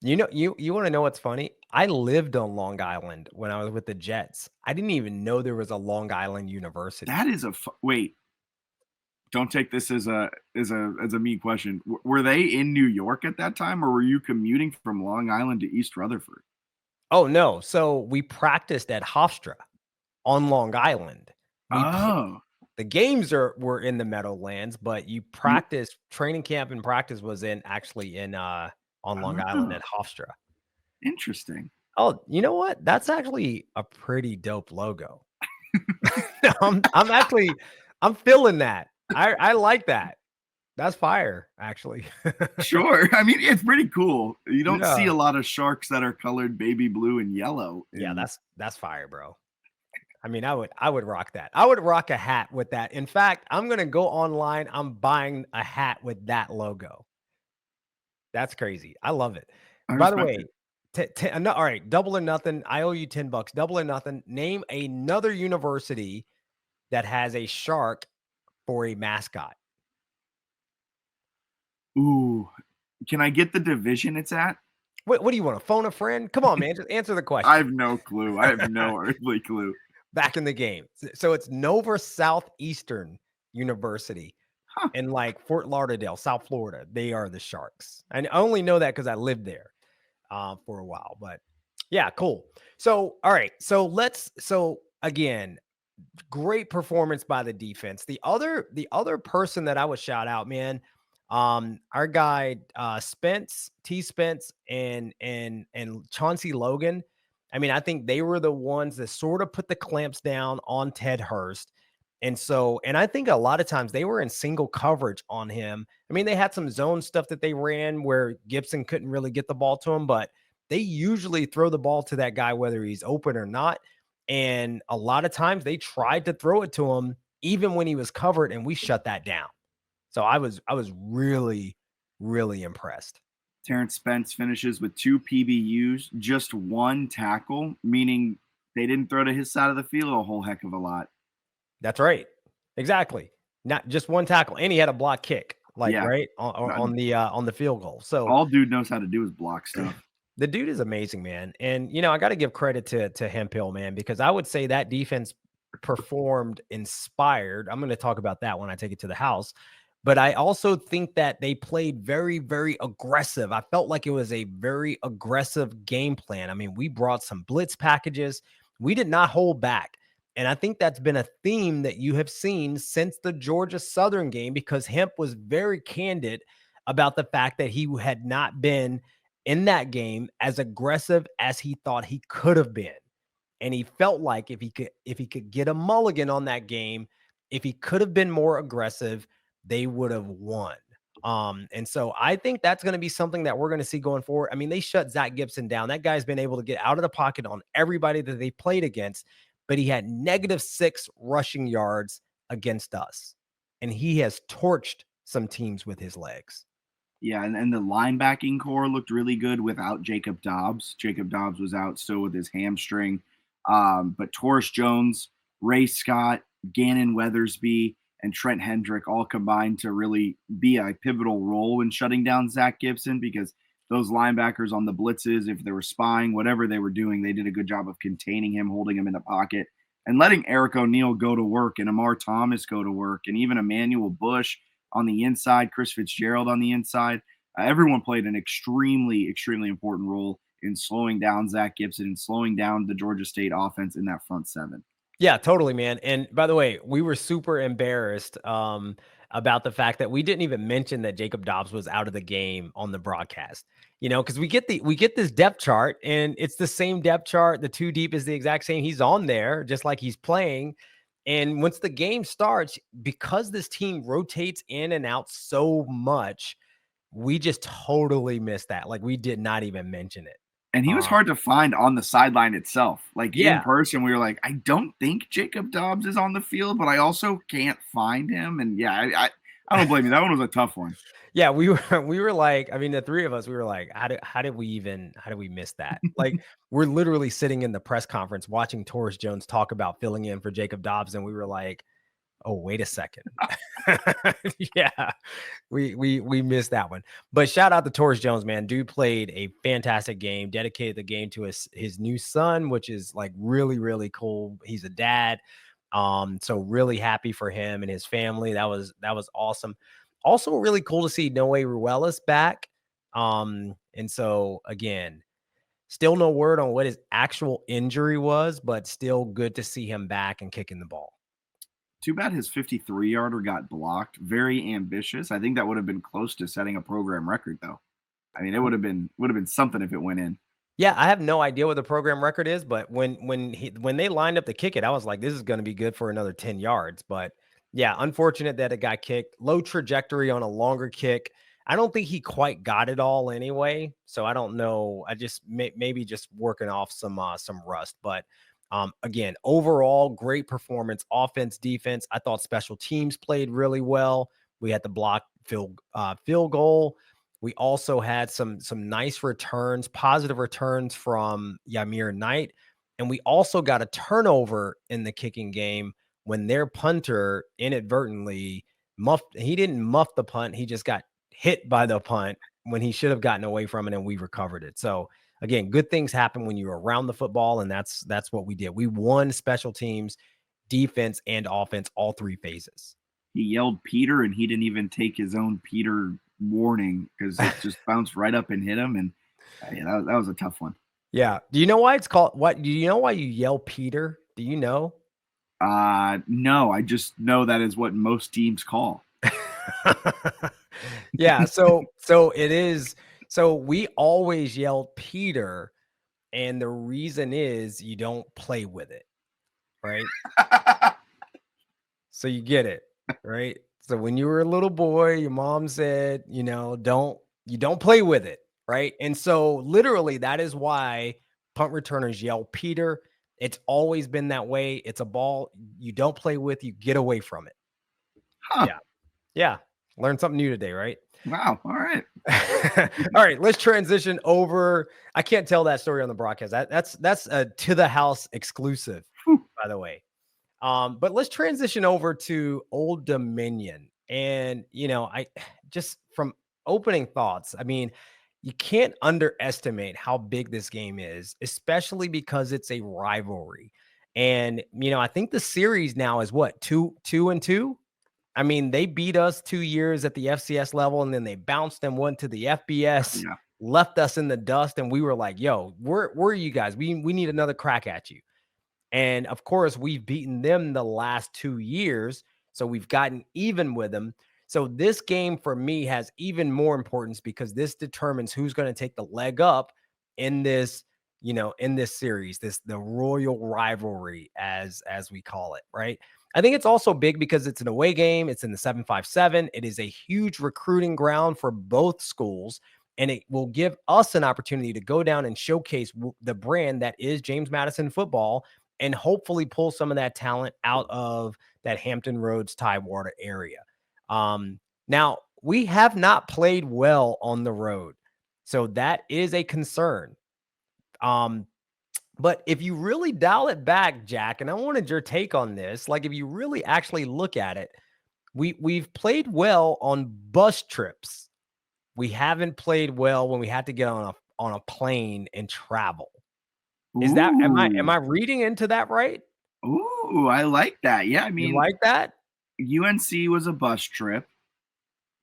You know, you want to know what's funny? I lived on Long Island when I was with the Jets. I didn't even know there was a Long Island University. That is wait. Don't take this as a mean question. Were they in New York at that time, or were you commuting from Long Island to East Rutherford? Oh no! So we practiced at Hofstra on Long Island. The games were in the Meadowlands, but you practice training camp and practice was actually on Long Island at Hofstra. Interesting. Oh, you know what? That's actually a pretty dope logo. I'm feeling that. I like that. That's fire, actually. Sure. I mean, it's pretty cool. You don't see Yeah. a lot of sharks that are colored baby blue and yellow. Yeah, And that's fire, bro. I mean, I would rock that. I would rock a hat with that. In fact, I'm gonna go online. I'm buying a hat with that logo. That's crazy. I love it. I By the respect way, it. no, all right, double or nothing. I owe you $10. Double or nothing. Name another university that has a shark for a mascot. Ooh, can I get the division it's at? What do you want to phone a friend? Come on, man. Just answer the I question. have no clue. I have no earthly clue. Back in the game. So it's Nova Southeastern University Huh. in like Fort Lauderdale, South Florida. They are the Sharks. And I only know that because I lived there for a while. But yeah, cool. So, all right. So again, great performance by the defense. The other person that I would shout out, man, our guy Spence, T Spence and Chauncey Logan. I mean, I think they were the ones that sort of put the clamps down on Ted Hurst. And I think a lot of times they were in single coverage on him. I mean, they had some zone stuff that they ran where Gibson couldn't really get the ball to him, but they usually throw the ball to that guy, whether he's open or not. And a lot of times they tried to throw it to him even when he was covered, and we shut that down. So I was really, really impressed. Terrence Spence finishes with 2 PBUs, just 1 tackle, meaning they didn't throw to his side of the field a whole heck of a lot. That's right. Exactly. Not just one tackle. And he had a block kick, like Yeah. right on the field goal. So All dude knows how to do is block stuff. the dude is amazing, man. And I got to give credit to Hemphill, man, because I would say that defense performed inspired. I'm going to talk about that when I take it to the house. But I also think that they played very, very aggressive. I felt like it was a very aggressive game plan. I mean, we brought some blitz packages. We did not hold back. And I think that's been a theme that you have seen since the Georgia Southern game, because Hemp was very candid about the fact that he had not been in that game as aggressive as he thought he could have been. And he felt like if he could get a mulligan on that game, if he could have been more aggressive, they would have won. And so I think that's going to be something that we're going to see going forward. I mean, they shut Zach Gibson down. That guy's been able to get out of the pocket on everybody that they played against, but he had -6 rushing yards against us. And he has torched some teams with his legs. Yeah, and the linebacking core looked really good without Jacob Dobbs. Jacob Dobbs was out still with his hamstring. But Taurus Jones, Ray Scott, Gannon Weathersby, and Trent Hendrick all combined to really be a pivotal role in shutting down Zach Gibson, because those linebackers on the blitzes, if they were spying, whatever they were doing, they did a good job of containing him, holding him in the pocket, and letting Eric O'Neill go to work and Amar Thomas go to work, and even Emmanuel Bush on the inside, Chris Fitzgerald on the inside. Everyone played an extremely, extremely important role in slowing down Zach Gibson and slowing down the Georgia State offense in that front seven. Yeah, totally, man. And by the way, we were super embarrassed about the fact that we didn't even mention that Jacob Dobbs was out of the game on the broadcast. Because we get this depth chart, and it's the same depth chart. The 2 deep is the exact same. He's on there just like he's playing. And once the game starts, because this team rotates in and out so much, we just totally missed that. Like, we did not even mention it. And he was hard to find on the sideline itself. Like Yeah. in person, we were like, I don't think Jacob Dobbs is on the field, but I also can't find him. And yeah, I don't blame you. That one was a tough one. Yeah, we were like, I mean, the 3 of us, we were like, how did we miss that? Like, we're literally sitting in the press conference watching Taurus Jones talk about filling in for Jacob Dobbs, and we were like, oh, wait a second. Yeah, we missed that one. But shout out to Taurus Jones, man. Dude played a fantastic game, dedicated the game to his new son, which is like really, really cool. He's a dad. So really happy for him and his family. That was awesome. Also really cool to see Noe Ruelas back. And so again, still no word on what his actual injury was, but still good to see him back and kicking the ball. Too bad his 53-yarder got blocked. Very ambitious. I think that would have been close to setting a program record, though. I mean, it would have been something if it went in. Yeah, I have no idea what the program record is, but when they lined up to kick it, I was like, this is going to be good for another 10 yards. But Yeah, unfortunate that it got kicked. Low trajectory on a longer kick. I don't think he quite got it all anyway. So I don't know. I just maybe just working off some rust. But again, overall, great performance, offense, defense. I thought special teams played really well. We had the block field goal. We also had some nice returns, positive returns from Yamir Knight, and we also got a turnover in the kicking game when their punter inadvertently muffed. He didn't muff the punt. He just got hit by the punt when he should have gotten away from it, and we recovered it. So again, good things happen when you're around the football, and that's what we did. We won special teams, defense, and offense, all three phases. He yelled Peter, and he didn't even take his own Peter warning because it just bounced right up and hit him. And yeah, that was a tough one. Yeah. Do you know why it's called what? Do you know why you yell Peter? Do you know? No, I just know that is what most teams call. Yeah. So it is. So we always yell Peter, and the reason is you don't play with it, right? So you get it, right? So when you were a little boy, your mom said, you don't play with it, right? And so literally that is why punt returners yell Peter. It's always been that way. It's a ball you don't play with, you get away from it. Huh. Yeah. Yeah. Learned something new today, right? Wow. All right. All right, let's transition over. I can't tell that story on the broadcast. That's a to the house exclusive, by the way. But let's transition over to Old Dominion. And I just from opening thoughts, I mean, you can't underestimate how big this game is, especially because it's a rivalry. And I think the series now is what, 2-2? I mean, they beat us 2 years at the FCS level, and then they bounced and went to the FBS, left us in the dust, and we were like, yo, where are you guys? We need another crack at you. And of course, we've beaten them the last 2 years, so we've gotten even with them. So this game for me has even more importance because this determines who's going to take the leg up in this, in this series, the royal rivalry as we call it, right? I think it's also big because it's an away game. It's in the 757. It is a huge recruiting ground for both schools, and it will give us an opportunity to go down and showcase the brand that is James Madison football and hopefully pull some of that talent out of that Hampton Roads, Tidewater area. Now, we have not played well on the road, so that is a concern. But if you really dial it back, Jack, and I wanted your take on this, like if you really actually look at it, we've played well on bus trips. We haven't played well when we had to get on a plane and travel. Is that am I reading into that right? Ooh, I like that. Yeah, I mean, you like that? UNC was a bus trip,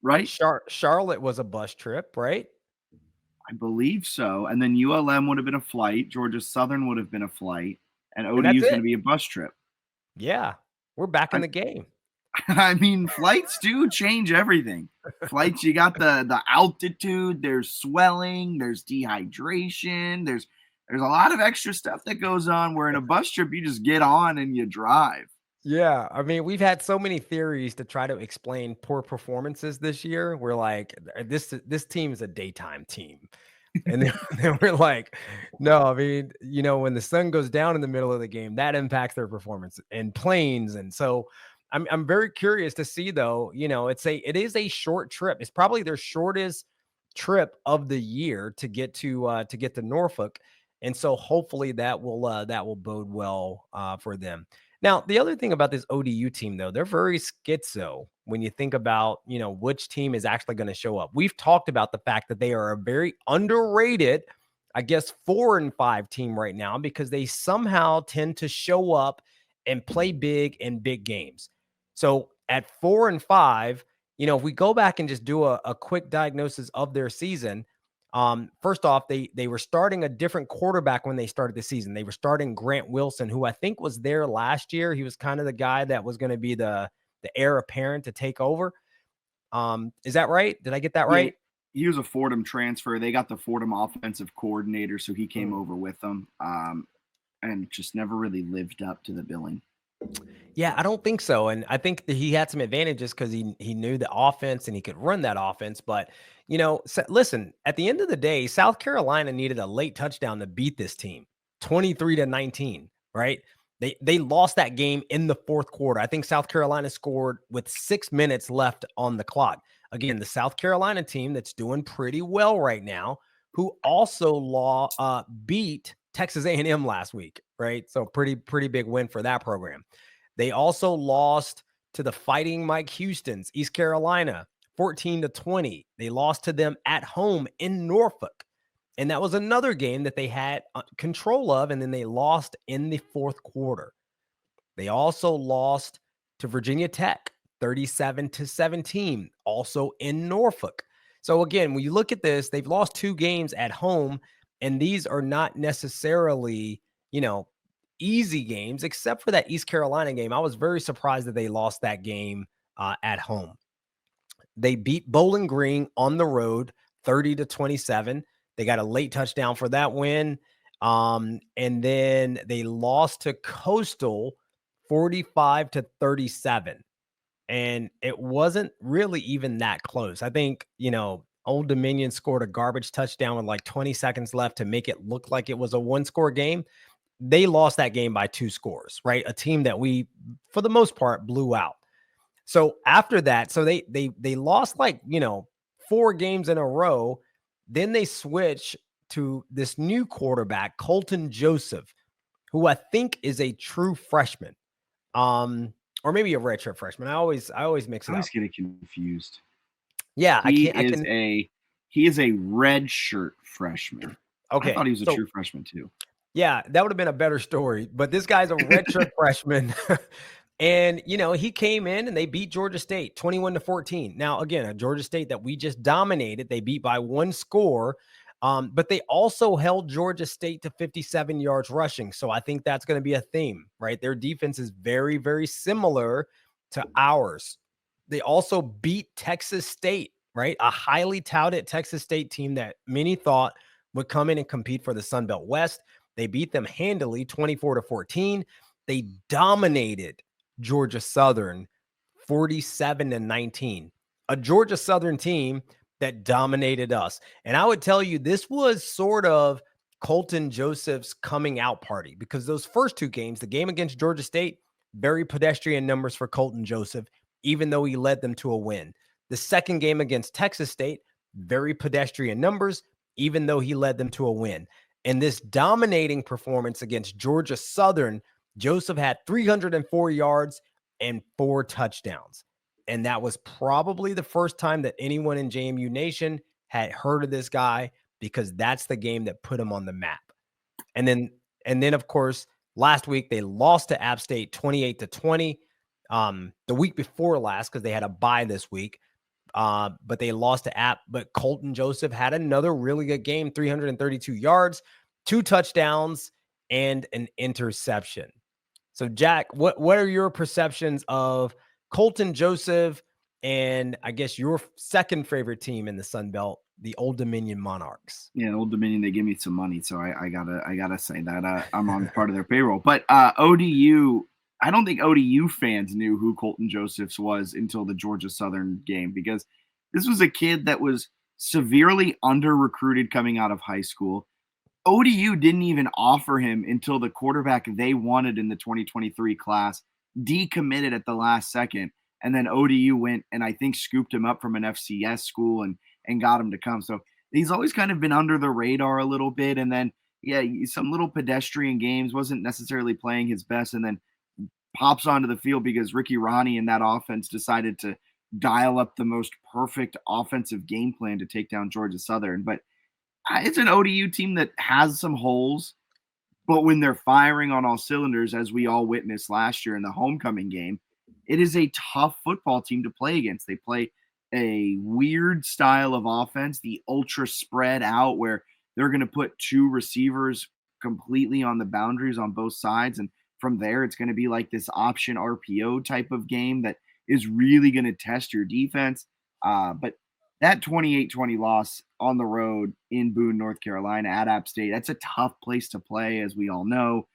right? Charlotte was a bus trip, right? I believe so. And then ULM would have been a flight. Georgia Southern would have been a flight. And ODU is going to be a bus trip. Yeah, we're back in the game. I mean, flights do change everything. Flights, you got the altitude, there's swelling, there's dehydration, there's a lot of extra stuff that goes on where in a bus trip, you just get on and you drive. Yeah, I mean, we've had so many theories to try to explain poor performances this year. We're like, this team is a daytime team. And then we're like, no, I mean, when the sun goes down in the middle of the game, that impacts their performance and planes. And so I'm very curious to see, though, it is a short trip. It's probably their shortest trip of the year to get to Norfolk. And so hopefully that will bode well for them. Now, the other thing about this ODU team, though, they're very schizo when you think about, which team is actually going to show up. We've talked about the fact that they are a very underrated, I guess, 4-5 team right now because they somehow tend to show up and play big in big games. So at 4-5, if we go back and just do a quick diagnosis of their season, first off, they were starting a different quarterback when they started the season. They were starting Grant Wilson, who I think was there last year. He was kind of the guy that was going to be the heir apparent to take over. Is that right? Did I get that right? He was a Fordham transfer. They got the Fordham offensive coordinator, so he came over with them, and just never really lived up to the billing. Yeah, I don't think so. And I think that he had some advantages because he knew the offense and he could run that offense. But listen, at the end of the day, South Carolina needed a late touchdown to beat this team, 23-19. Right? They lost that game in the fourth quarter. I think South Carolina scored with 6 minutes left on the clock. Again, the South Carolina team that's doing pretty well right now, who also beat Texas A&M last week. Right? So pretty big win for that program. They also lost to the Fighting Mike Houstons, East Carolina, 14-20. They lost to them at home in Norfolk. And that was another game that they had control of, and then they lost in the fourth quarter. They also lost to Virginia Tech, 37-17, also in Norfolk. So again, when you look at this, they've lost 2 games at home, and these are not necessarily, easy games, except for that East Carolina game. I was very surprised that they lost that game at home. They beat Bowling Green on the road, 30-27. They got a late touchdown for that win. And then they lost to Coastal 45-37. And it wasn't really even that close. I think, Old Dominion scored a garbage touchdown with like 20 seconds left to make it look like it was a 1-score game. They lost that game by 2 scores, right? A team that we, for the most part, blew out. So after that, so they lost 4 games in a row. Then they switch to this new quarterback, Colton Joseph, who I think is a true freshman, or maybe a redshirt freshman. I always mix I it up. always get it confused. Yeah, He is a red shirt freshman. I Okay, thought he was a so true freshman too. yeah, that would have been a better story. But this guy's a redshirt freshman. And, he came in and they beat Georgia State 21-14. Now, again, a Georgia State that we just dominated. They beat by 1 score. But they also held Georgia State to 57 yards rushing. So I think that's going to be a theme, right? Their defense is very, very similar to ours. They also beat Texas State, right? A highly touted Texas State team that many thought would come in and compete for the Sun Belt West. They beat them handily, 24-14. They dominated Georgia Southern, 47-19. A Georgia Southern team that dominated us. And I would tell you, this was sort of Colton Joseph's coming out party, because those first 2 games, the game against Georgia State, very pedestrian numbers for Colton Joseph, even though he led them to a win. The second game against Texas State, very pedestrian numbers, even though he led them to a win. And this dominating performance against Georgia Southern, Joseph had 304 yards and 4 touchdowns. And that was probably the first time that anyone in JMU Nation had heard of this guy, because that's the game that put him on the map. And then of course, last week they lost to App State 28-20. The week before last, because they had a bye this week. But they lost to App. But Colton Joseph had another really good game, 332 yards, 2 touchdowns, and an interception. So, Jack, what are your perceptions of Colton Joseph and I guess your second favorite team in the Sun Belt, the Old Dominion Monarchs? Yeah, Old Dominion, they give me some money, so I gotta say that I'm on part of their payroll. But ODU, I don't think ODU fans knew who Colton Josephs was until the Georgia Southern game, because this was a kid that was severely under recruited coming out of high school. ODU didn't even offer him until the quarterback they wanted in the 2023 class decommitted at the last second. And then ODU went and I think scooped him up from an FCS school and got him to come. So he's always kind of been under the radar a little bit. And then, yeah, some little pedestrian games, wasn't necessarily playing his best, and then pops onto the field because Ricky Ronnie and that offense decided to dial up the most perfect offensive game plan to take down Georgia Southern. But it's an ODU team that has some holes, but when they're firing on all cylinders, as we all witnessed last year in the homecoming game, it is a tough football team to play against. They play a weird style of offense, the ultra spread out, where they're going to put 2 receivers completely on the boundaries on both sides. And from there, it's going to be like this option RPO type of game that is really going to test your defense. But that 28-20 loss on the road in Boone, North Carolina at App State, that's a tough place to play, as we all know.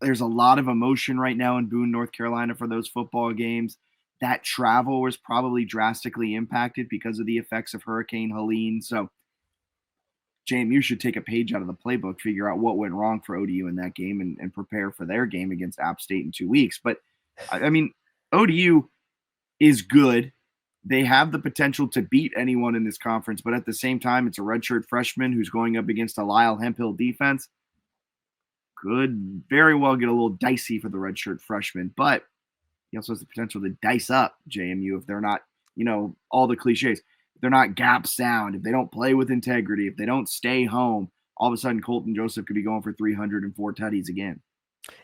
There's a lot of emotion right now in Boone, North Carolina for those football games. That travel was probably drastically impacted because of the effects of Hurricane Helene. So JMU should take a page out of the playbook, figure out what went wrong for ODU in that game, and prepare for their game against App State in 2 weeks. But I mean, ODU is good. They have the potential to beat anyone in this conference, but at the same time, it's a redshirt freshman who's going up against a Lyle Hemphill defense. Could very well get a little dicey for the redshirt freshman, but he also has the potential to dice up JMU if they're not, all the cliches. If they're not gap sound, if they don't play with integrity, if they don't stay home, all of a sudden Colton Joseph could be going for 304 tutties again.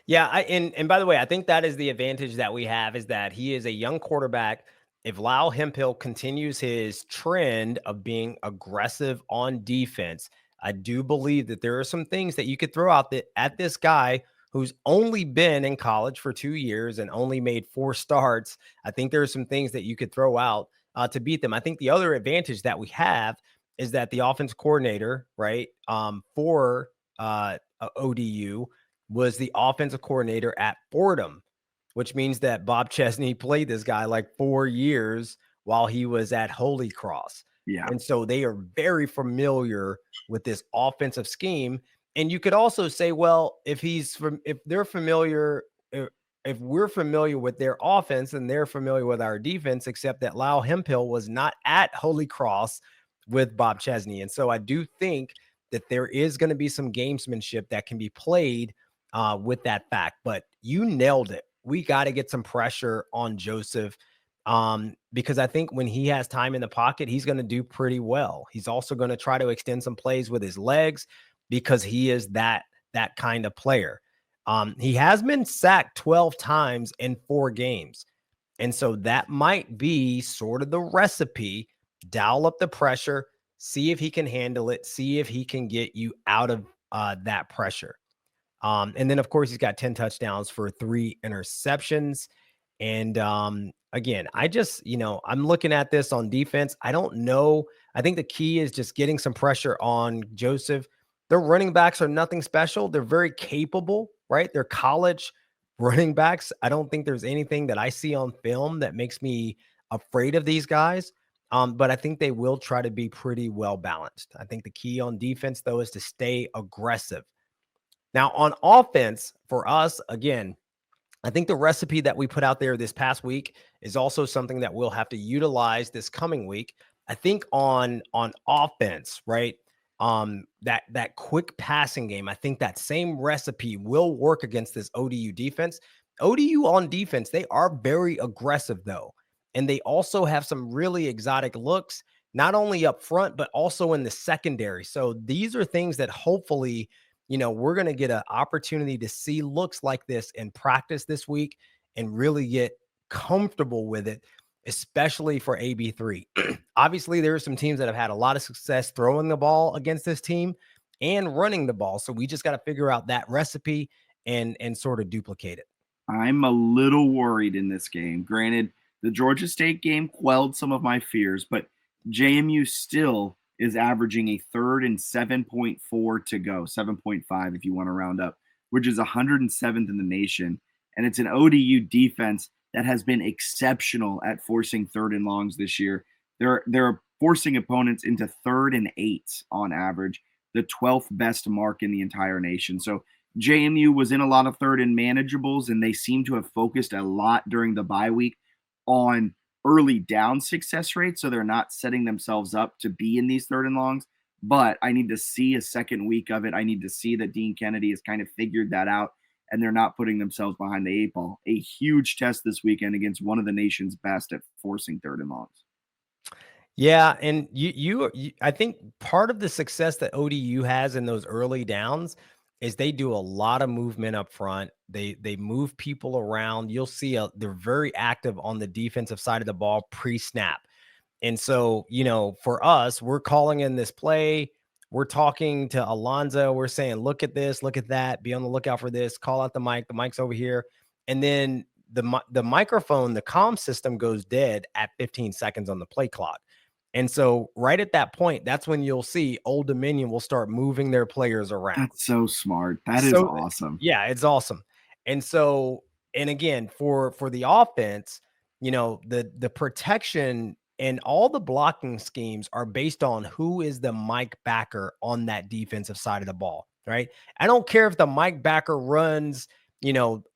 Yeah, and by the way, I think that is the advantage that we have, is that he is a young quarterback. If Lyle Hemphill continues his trend of being aggressive on defense, I do believe that there are some things that you could throw out at this guy who's only been in college for 2 years and only made 4 starts. I think there are some things that you could throw out to beat them. I think the other advantage that we have is that the offense coordinator, right, for ODU was the offensive coordinator at Fordham, which means that Bob Chesney played this guy like 4 years while he was at Holy Cross. Yeah. And so they are very familiar with this offensive scheme. And you could also say, well, if they're familiar, if we're familiar with their offense and they're familiar with our defense, except that Lyle Hemphill was not at Holy Cross with Bob Chesney. And so I do think that there is going to be some gamesmanship that can be played with that fact. But you nailed it. We got to get some pressure on Joseph because I think when he has time in the pocket, he's going to do pretty well. He's also going to try to extend some plays with his legs because he is that kind of player. He has been sacked 12 times in 4 games. And so that might be sort of the recipe. Dial up the pressure, see if he can handle it, see if he can get you out of that pressure. And then, of course, he's got 10 touchdowns for 3 interceptions. And again, I'm looking at this on defense. I don't know. I think the key is just getting some pressure on Joseph. Their running backs are nothing special. They're very capable, right? They're college running backs. I don't think there's anything that I see on film that makes me afraid of these guys. But I think they will try to be pretty well balanced. I think the key on defense, though, is to stay aggressive. Now, on offense, for us, again, I think the recipe that we put out there this past week is also something that we'll have to utilize this coming week. I think on offense, right? That quick passing game, I think that same recipe will work against this ODU defense. ODU on defense, they are very aggressive, though. And they also have some really exotic looks, not only up front, but also in the secondary. So these are things that hopefully, we're going to get an opportunity to see looks like this in practice this week and really get comfortable with it, especially for AB3. Obviously, there are some teams that have had a lot of success throwing the ball against this team and running the ball. So we just got to figure out that recipe and sort of duplicate it. I'm a little worried in this game. Granted, the Georgia State game quelled some of my fears, but JMU still is averaging a 3rd and 7.4 to go, 7.5 if you want to round up, which is 107th in the nation. And it's an ODU defense that has been exceptional at forcing 3rd and longs this year. They're forcing opponents into 3rd and 8 on average, the 12th best mark in the entire nation. So JMU was in a lot of 3rd and manageables, and they seem to have focused a lot during the bye week on early down success rate, so they're not setting themselves up to be in these 3rd and longs. But I need to see a second week of it. I need to see that Dean Kennedy has kind of figured that out, and they're not putting themselves behind the 8 ball. A huge test this weekend against one of the nation's best at forcing 3rd and longs. Yeah, and you I think part of the success that ODU has in those early downs is they do a lot of movement up front. They move people around. You'll see they're very active on the defensive side of the ball pre-snap. And so, for us, we're calling in this play. We're talking to Alonza. We're saying, look at this, look at that. Be on the lookout for this. Call out the mic. The mic's over here. And then the microphone, the comm system goes dead at 15 seconds on the play clock. And so right at that point, that's when you'll see Old Dominion will start moving their players around. That's so smart. That is awesome. Yeah, it's awesome. And so, and again, for the offense, the protection and all the blocking schemes are based on who is the Mike backer on that defensive side of the ball, right? I don't care if the Mike backer runs,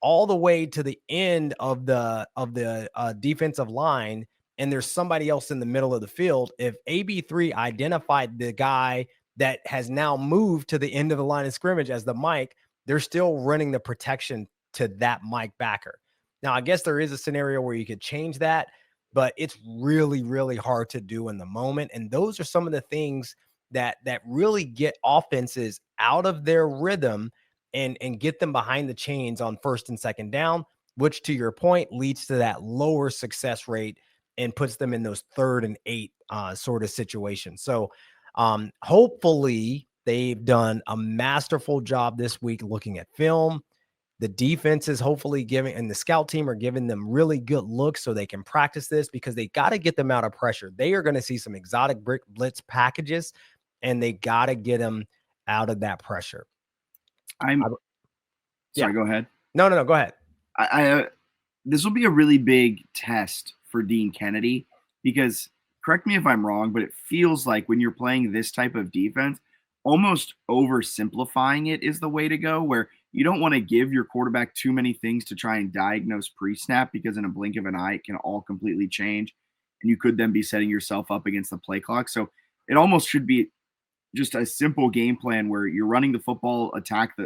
all the way to the end of the defensive line and there's somebody else in the middle of the field. If AB3 identified the guy that has now moved to the end of the line of scrimmage as the Mike, they're still running the protection to that Mike backer. Now, I guess there is a scenario where you could change that, but it's really, really hard to do in the moment. And those are some of the things that really get offenses out of their rhythm and get them behind the chains on first and second down, which, to your point, leads to that lower success rate and puts them in those 3rd and 8 sort of situations. So hopefully they've done a masterful job this week looking at film. The defense is hopefully giving, and the scout team are giving them really good looks so they can practice this, because they got to get them out of pressure. They are going to see some exotic brick blitz packages, and they got to get them out of that pressure. Sorry, go ahead. No, go ahead. This will be a really big test for Dean Kennedy, because, correct me if I'm wrong, but it feels like when you're playing this type of defense, almost oversimplifying it is the way to go, where you don't want to give your quarterback too many things to try and diagnose pre-snap, because in a blink of an eye, it can all completely change. And you could then be setting yourself up against the play clock. So it almost should be just a simple game plan where you're running the football, attack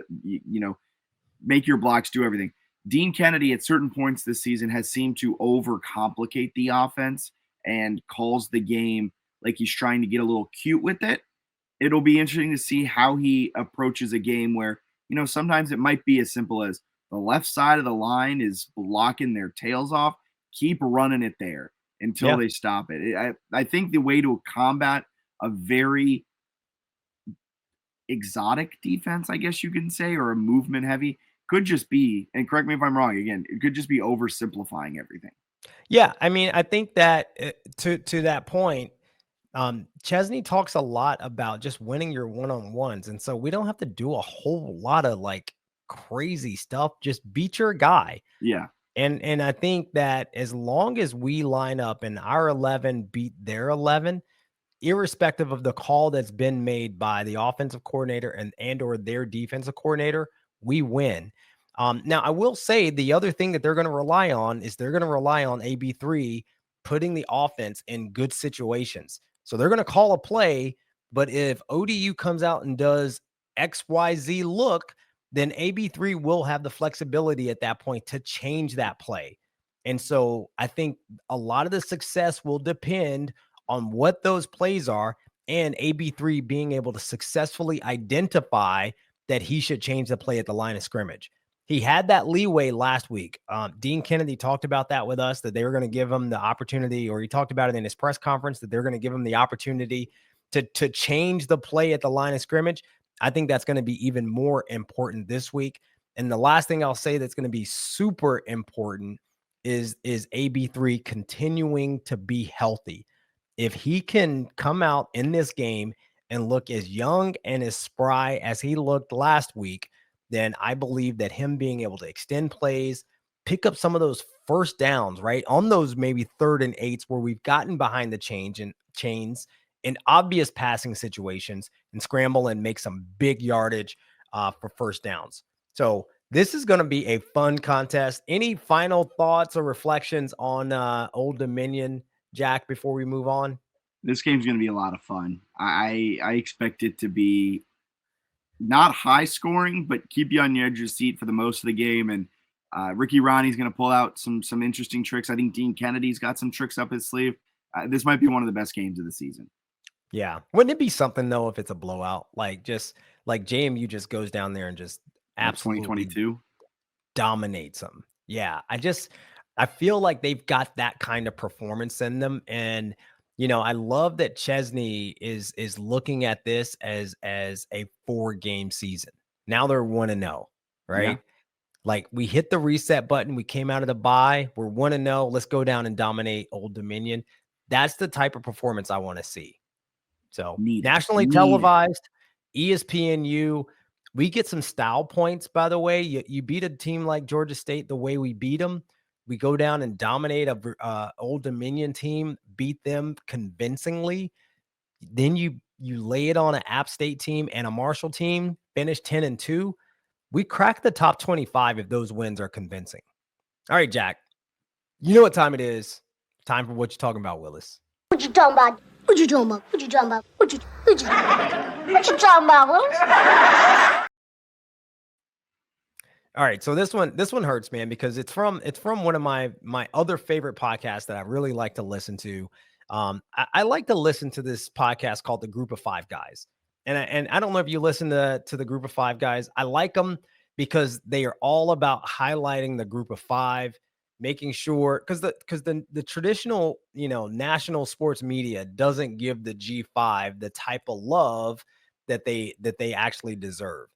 make your blocks, do everything. Dean Kennedy at certain points this season has seemed to overcomplicate the offense and calls the game like he's trying to get a little cute with it. It'll be interesting to see how he approaches a game where, sometimes it might be as simple as the left side of the line is blocking their tails off. Keep running it there until they stop it. I think the way to combat a very exotic defense, I guess you can say, or a movement heavy, could just be, and correct me if I'm wrong again, it could just be oversimplifying everything. Yeah, I mean, I think that to that point, Chesney talks a lot about just winning your one-on-ones. And so we don't have to do a whole lot of like crazy stuff. Just beat your guy. Yeah. And I think that as long as we line up and our 11 beat their 11, irrespective of the call that's been made by the offensive coordinator and or their defensive coordinator, we win. Now, I will say the other thing that they're going to rely on is they're going to rely on AB3 putting the offense in good situations. So they're going to call a play, but if ODU comes out and does XYZ look, then AB3 will have the flexibility at that point to change that play. And so I think a lot of the success will depend on what those plays are and AB3 being able to successfully identify that he should change the play at the line of scrimmage. He had that leeway last week. Dean Kennedy talked about that with us, that they were going to give him the opportunity, or he talked about it in his press conference, that they're going to give him the opportunity to change the play at the line of scrimmage. I think that's going to be even more important this week. And the last thing I'll say that's going to be super important is AB3 continuing to be healthy. If he can come out in this game and look as young and as spry as he looked last week, then I believe that him being able to extend plays, pick up some of those first downs, right, on those maybe 3rd and 8s where we've gotten behind the chains in obvious passing situations, and scramble and make some big yardage for first downs. So this is going to be a fun contest. Any final thoughts or reflections on Old Dominion, Jack, before we move on? This game's going to be a lot of fun. I expect it to be not high scoring, but keep you on the edge of your seat for the most of the game. And Ricky Ronnie's going to pull out some interesting tricks. I think Dean Kennedy's got some tricks up his sleeve. This might be one of the best games of the season. Yeah. Wouldn't it be something, though, if it's a blowout? Like JMU just goes down there and just absolutely 2022 dominates them. Yeah. I feel like they've got that kind of performance in them. And I love that Chesney is looking at this as a 4-game season. Now they're 1-0, right? Yeah. Like, we hit the reset button. We came out of the bye. We're 1-0. Let's go down and dominate Old Dominion. That's the type of performance I want to see. So nationally televised, ESPNU, We get some style points, by the way. You beat a team like Georgia State the way we beat them. We go down and dominate a Old Dominion team, beat them convincingly. Then you lay it on an App State team and a Marshall team, finish 10-2. We crack the top 25 if those wins are convincing. All right, Jack. You know what time it is. Time for what you're talking about, Willis. What you talking about? What you talking about? What you talking about? What you talking about, Willis? All right, so this one hurts, man, because it's from one of my other favorite podcasts that I really like to listen to. I like to listen to this podcast called The Group of Five Guys, and I don't know if you listen to the Group of Five Guys. I like them because they are all about highlighting the Group of Five, making sure because the traditional national sports media doesn't give the G5 the type of love that they actually deserve.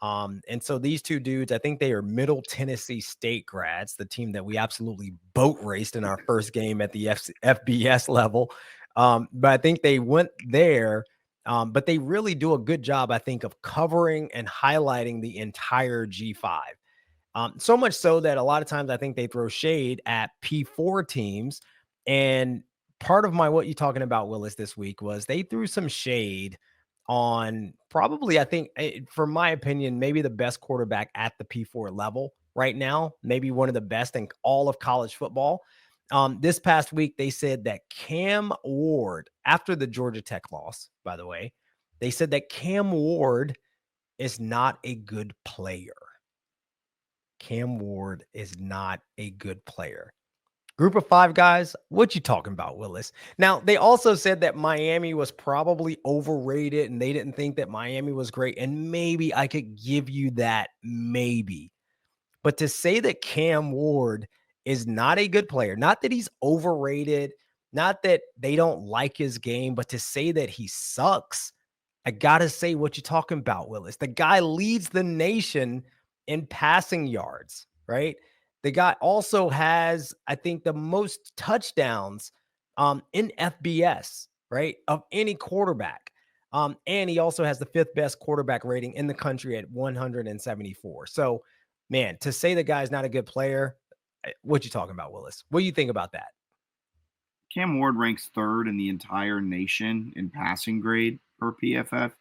And so these two dudes, I think they are Middle Tennessee State grads, the team that we absolutely boat raced in our first game at the FBS level. But I think they went there, but they really do a good job, I think, of covering and highlighting the entire G5. So much so that a lot of times I think they throw shade at P4 teams. And part of what you're talking about, Willis, this week was they threw some shade on probably, I think, for my opinion, maybe the best quarterback at the P4 level right now, maybe one of the best in all of college football. This past week, they said that Cam Ward, after the Georgia Tech loss, by the way, they said that Cam Ward is not a good player. Cam Ward is not a good player. Group of Five Guys, what you talking about, Willis? Now, they also said that Miami was probably overrated and they didn't think that Miami was great. And maybe I could give you that, maybe. But to say that Cam Ward is not a good player, not that he's overrated, not that they don't like his game, but to say that he sucks, I got to say what you're talking about, Willis. The guy leads the nation in passing yards, right? The guy also has, I think, the most touchdowns in FBS, right, of any quarterback. And he also has the 5th best quarterback rating in the country at 174. So, man, to say the guy's not a good player, what you talking about, Willis? What do you think about that? Cam Ward ranks 3rd in the entire nation in passing grade per PFF.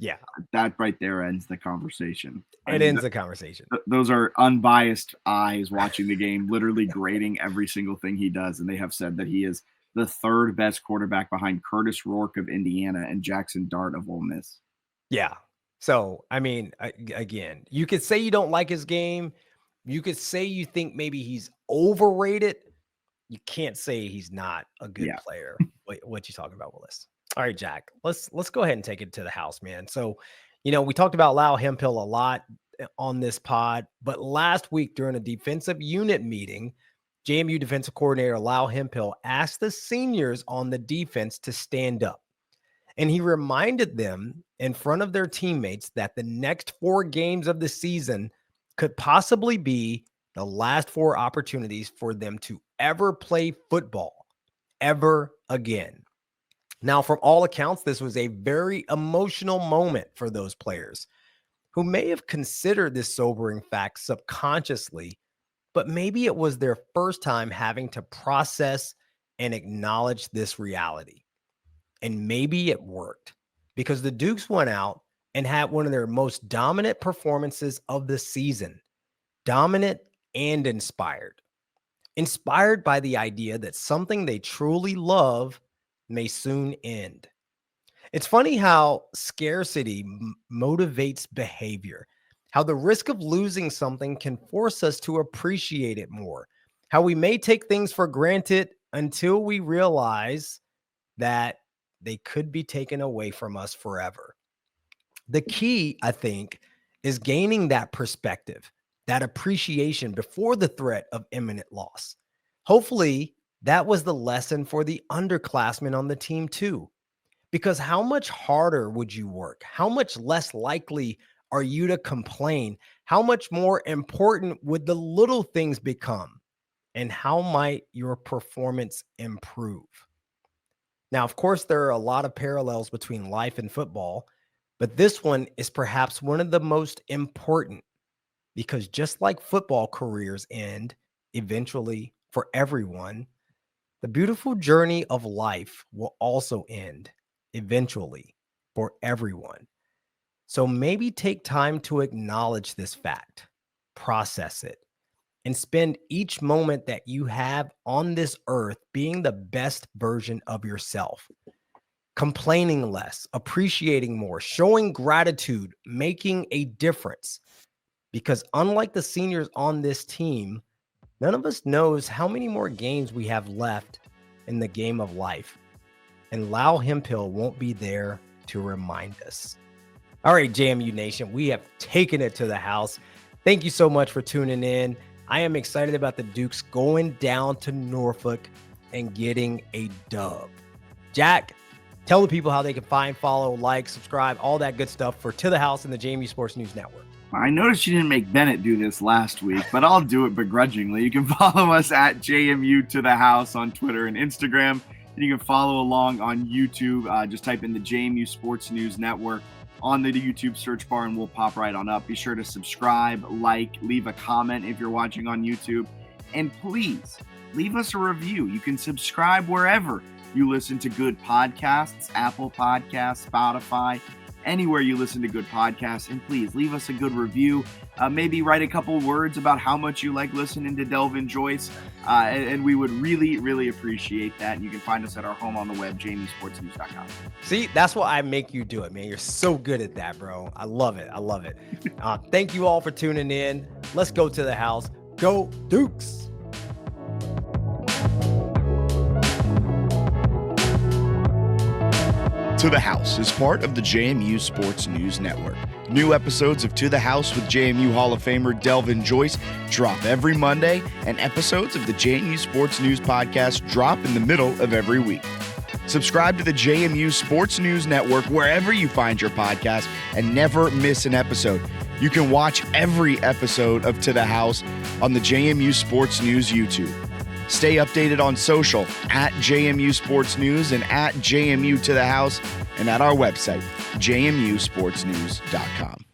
Yeah. That right there ends the conversation. It ends the conversation. Those are unbiased eyes watching the game, literally grading every single thing he does. And they have said that he is the 3rd best quarterback behind Curtis Rourke of Indiana and Jackson Dart of Ole Miss. Yeah. So, I mean, again, you could say you don't like his game. You could say you think maybe he's overrated. You can't say he's not a good player. What you talking about, Willis? All right, Jack, let's go ahead and take it to the house, man. So, we talked about Lyle Hemphill a lot on this pod, but last week during a defensive unit meeting, JMU defensive coordinator Lyle Hemphill asked the seniors on the defense to stand up. And he reminded them in front of their teammates that the next 4 games of the season could possibly be the last 4 opportunities for them to ever play football ever again. Now, from all accounts, this was a very emotional moment for those players who may have considered this sobering fact subconsciously, but maybe it was their first time having to process and acknowledge this reality. And maybe it worked because the Dukes went out and had one of their most dominant performances of the season. Dominant and inspired. Inspired by the idea that something they truly love may soon end. It's funny how scarcity motivates behavior, how the risk of losing something can force us to appreciate it more, how we may take things for granted until we realize that they could be taken away from us forever. The key, I think, is gaining that perspective, that appreciation before the threat of imminent loss. Hopefully, that was the lesson for the underclassmen on the team too. Because how much harder would you work? How much less likely are you to complain? How much more important would the little things become? And how might your performance improve? Now, of course, there are a lot of parallels between life and football, But this one is perhaps one of the most important because just like football careers end eventually for everyone, the beautiful journey of life will also end eventually for everyone. So maybe take time to acknowledge this fact, process it, and spend each moment that you have on this earth being the best version of yourself, complaining less, appreciating more, showing gratitude, making a difference. Because unlike the seniors on this team, none of us knows how many more games we have left in the game of life. And Lau Hemphill won't be there to remind us. All right, JMU Nation, we have taken it to the house. Thank you so much for tuning in. I am excited about the Dukes going down to Norfolk and getting a dub. Jack, tell the people how they can find, follow, like, subscribe, all that good stuff for To the House and the JMU Sports News Network. I noticed you didn't make Bennett do this last week, but I'll do it begrudgingly. You can follow us at JMU To the House on Twitter and Instagram. And you can follow along on YouTube. Just type in the JMU Sports News Network on the YouTube search bar and we'll pop right on up. Be sure to subscribe, like, leave a comment if you're watching on YouTube. And please leave us a review. You can subscribe wherever you listen to good podcasts, Apple Podcasts, Spotify, anywhere you listen to good podcasts. And please leave us a good review. Maybe write a couple words about how much you like listening to Delvin Joyce. And we would really, really appreciate that. And you can find us at our home on the web, jmusportsnews.com. See, that's what I make you do it, man. You're so good at that, bro. I love it. I love it. Thank you all for tuning in. Let's go to the house. Go Dukes. To the House is part of the JMU Sports News Network. New episodes of To the House with JMU Hall of Famer Delvin Joyce drop every Monday, and episodes of the JMU Sports News podcast drop in the middle of every week. Subscribe to the JMU Sports News Network wherever you find your podcast and never miss an episode. You can watch every episode of To the House on the JMU Sports News YouTube. Stay updated on social at JMU Sports News and at JMU To the House and at our website, jmusportsnews.com.